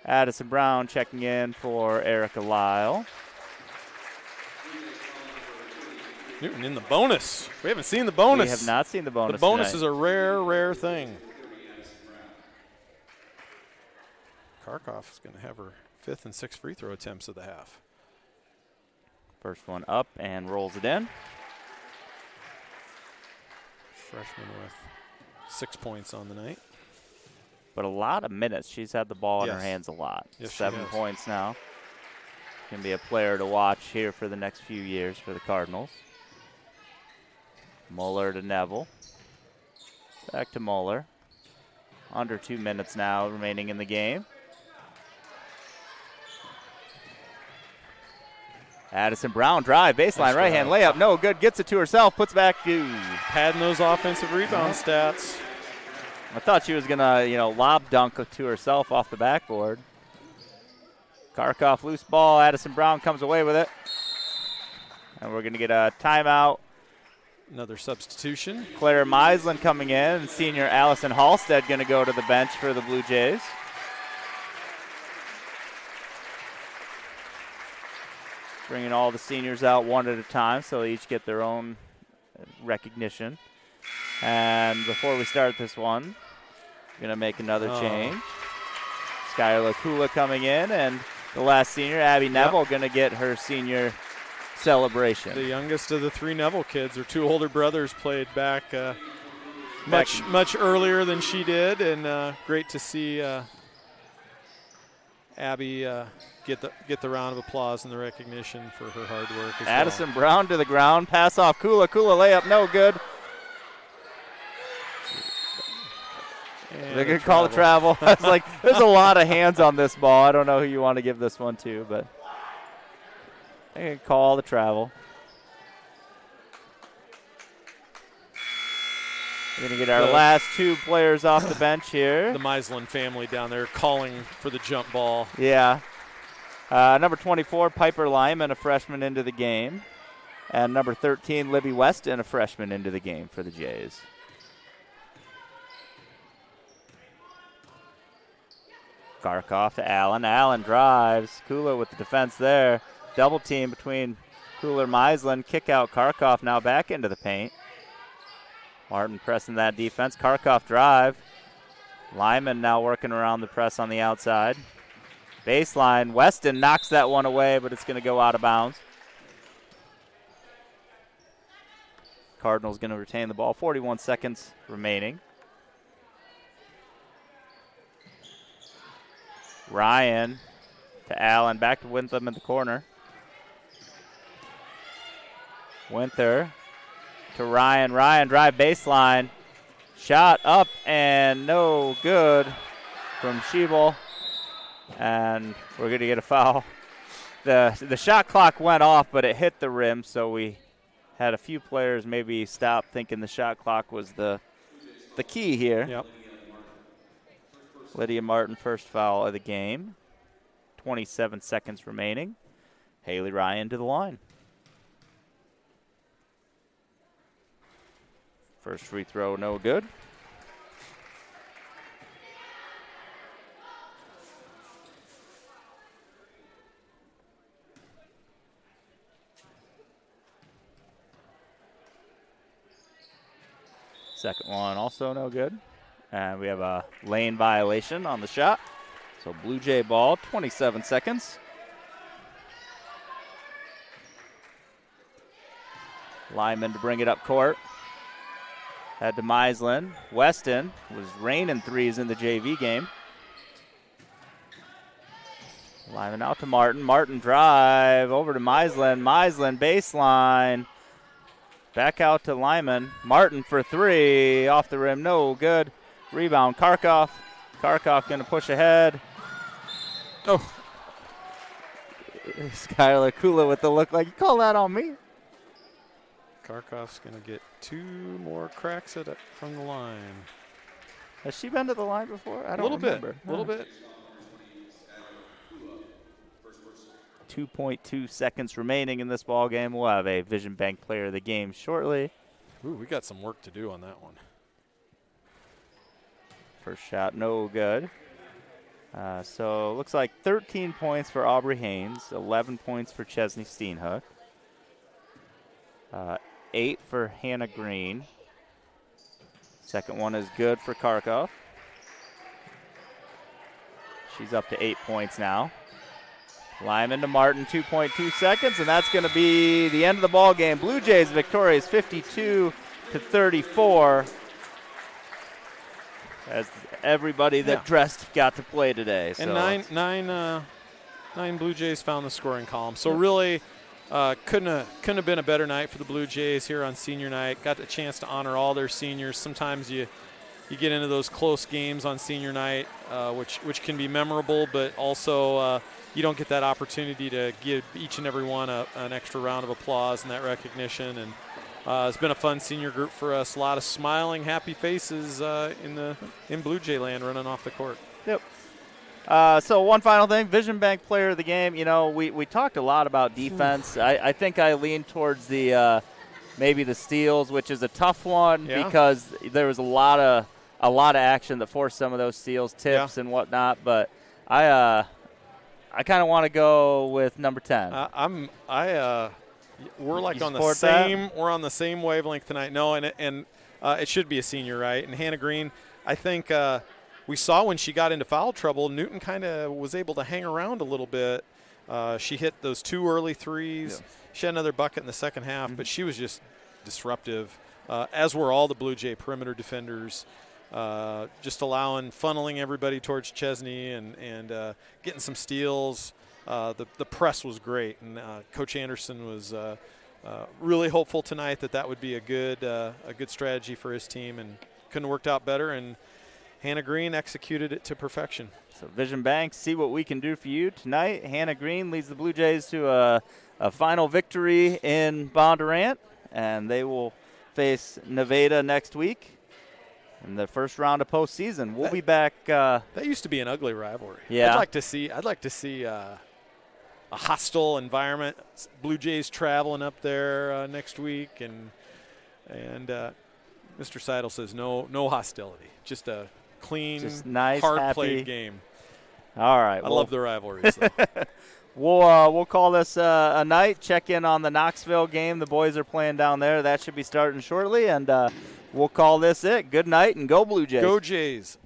[SPEAKER 3] Addison Brown checking in for Erica Lyle.
[SPEAKER 4] Newton in the bonus. We haven't seen the bonus.
[SPEAKER 3] We have not seen the bonus.
[SPEAKER 4] The bonus
[SPEAKER 3] tonight.
[SPEAKER 4] is a rare thing. Karkoff is going to have her 5th and 6th free throw attempts of the half.
[SPEAKER 3] First one up and rolls it in.
[SPEAKER 4] Freshman with 6 points on the night.
[SPEAKER 3] But a lot of minutes. She's had the ball in her hands a lot.
[SPEAKER 4] Yes,
[SPEAKER 3] 7 points now. Can be a player to watch here for the next few years for the Cardinals. Muller to Neville. Back to Muller. Under 2 minutes now remaining in the game. Addison Brown drive, baseline,
[SPEAKER 4] Nice
[SPEAKER 3] right-hand
[SPEAKER 4] drive.
[SPEAKER 3] layup. No good, gets it to herself, puts back.
[SPEAKER 4] Padding those offensive rebound stats.
[SPEAKER 3] I thought she was going to, lob dunk to herself off the backboard. Karkoff, loose ball. Addison Brown comes away with it. And we're going to get a timeout.
[SPEAKER 4] Another substitution.
[SPEAKER 3] Claire Meisland coming in, and senior Allison Halstead going to go to the bench for the Blue Jays. Bringing all the seniors out one at a time so they each get their own recognition. And before we start this one, we're going to make another change. Skylar Kula coming in, and the last senior, Abby Neville, going to get her senior celebration.
[SPEAKER 4] The youngest of the 3 Neville kids. Her 2 older brothers played back much earlier than she did, and great to see Abby get the round of applause and the recognition for her hard work as
[SPEAKER 3] Addison Brown to the ground, pass off Kula. Kula layup, no good. They're going to call the travel. I was like, there's a lot of hands on this ball. I don't know who you want to give this one to, but they're going to call the travel. We're going to get our last 2 players off the bench here.
[SPEAKER 4] The Meisland family down there calling for the jump ball.
[SPEAKER 3] Yeah. Number 24, Piper Lyman, a freshman into the game. And number 13, Libby Weston, a freshman into the game for the Jays. Karkoff to Allen. Allen drives. Kula with the defense there. Double team between Kula and Meisland. Kick out Karkoff now back into the paint. Martin pressing that defense. Karkoff drive. Lyman now working around the press on the outside. Baseline. Weston knocks that one away, but it's going to go out of bounds. Cardinals going to retain the ball. 41 seconds remaining. Ryan to Allen. Back to Winthem in the corner. Winther to Ryan. Ryan drive baseline. Shot up and no good from Schiebel. And we're going to get a foul. The shot clock went off, but it hit the rim, so we had a few players maybe stop thinking the shot clock was the key here.
[SPEAKER 4] Yep.
[SPEAKER 3] Lydia Martin, first foul of the game. 27 seconds remaining. Haley Ryan to the line. First free throw, no good. Second one also no good. And we have a lane violation on the shot. So Blue Jay ball, 27 seconds. Lyman to bring it up court. Had to Meisland. Weston was raining threes in the JV game. Lyman out to Martin. Martin drive over to Meisland. Meisland baseline. Back out to Lyman. Martin for 3. Off the rim, no good. Rebound, Karkoff. Karkoff going to push ahead.
[SPEAKER 4] Oh.
[SPEAKER 3] Skylar Kula with the look like, you call that on me?
[SPEAKER 4] Karkoff's going to get 2 more cracks at it from the line.
[SPEAKER 3] Has she been to the line before? I don't remember.
[SPEAKER 4] A little bit.
[SPEAKER 3] 2.2 seconds remaining in this ball game. We'll have a Vision Bank player of the game shortly.
[SPEAKER 4] Ooh, we got some work to do on that one.
[SPEAKER 3] First shot, no good. So looks like 13 points for Aubrey Haynes, 11 points for Chesney Steenhook, 8 for Hannah Green. Second one is good for Karkoff. She's up to 8 points now. Lyman to Martin, 2.2 seconds, and that's going to be the end of the ball game. Blue Jays victorious 52-34. As everybody that dressed got to play today.
[SPEAKER 4] And
[SPEAKER 3] so
[SPEAKER 4] nine Blue Jays found the scoring column. So really couldn't have been a better night for the Blue Jays here on senior night. Got a chance to honor all their seniors. Sometimes you get into those close games on senior night, which can be memorable, but also you don't get that opportunity to give each and every one an extra round of applause and that recognition. And it's been a fun senior group for us. A lot of smiling, happy faces in Blue Jay land running off the court.
[SPEAKER 3] Yep. So one final thing, Vision Bank Player of the Game. You know, we talked a lot about defense. I think I lean towards the maybe the steals, which is a tough one because there was a lot of action that forced some of those steals, tips and whatnot. But I kind of want to go with number 10.
[SPEAKER 4] We're like
[SPEAKER 3] You
[SPEAKER 4] on the
[SPEAKER 3] support
[SPEAKER 4] same.
[SPEAKER 3] that?
[SPEAKER 4] We're on the same wavelength tonight. No, and it should be a senior, right? And Hannah Green, I think we saw when she got into foul trouble, Newton kind of was able to hang around a little bit. She hit those 2 early threes. Yeah. She had another bucket in the second half, but she was just disruptive, as were all the Blue Jay perimeter defenders. Just funneling everybody towards Chesney and getting some steals. The press was great, and Coach Anderson was really hopeful tonight that would be a good strategy for his team, and couldn't have worked out better. And Hannah Green executed it to perfection.
[SPEAKER 3] So Vision Bank, see what we can do for you tonight. Hannah Green leads the Blue Jays to a final victory in Bondurant, and they will face Nevada next week in the first round of postseason. We'll be back.
[SPEAKER 4] That used to be an ugly rivalry.
[SPEAKER 3] Yeah,
[SPEAKER 4] I'd like to see a hostile environment. Blue Jays traveling up there next week, and Mr. Seidel says no hostility, just a clean,
[SPEAKER 3] just nice,
[SPEAKER 4] hard-played
[SPEAKER 3] happy
[SPEAKER 4] game.
[SPEAKER 3] All right,
[SPEAKER 4] I love the rivalries. Though.
[SPEAKER 3] We'll call this a night. Check in on the Knoxville game. The boys are playing down there. That should be starting shortly, and we'll call this it. Good night, and go Blue Jays.
[SPEAKER 4] Go Jays.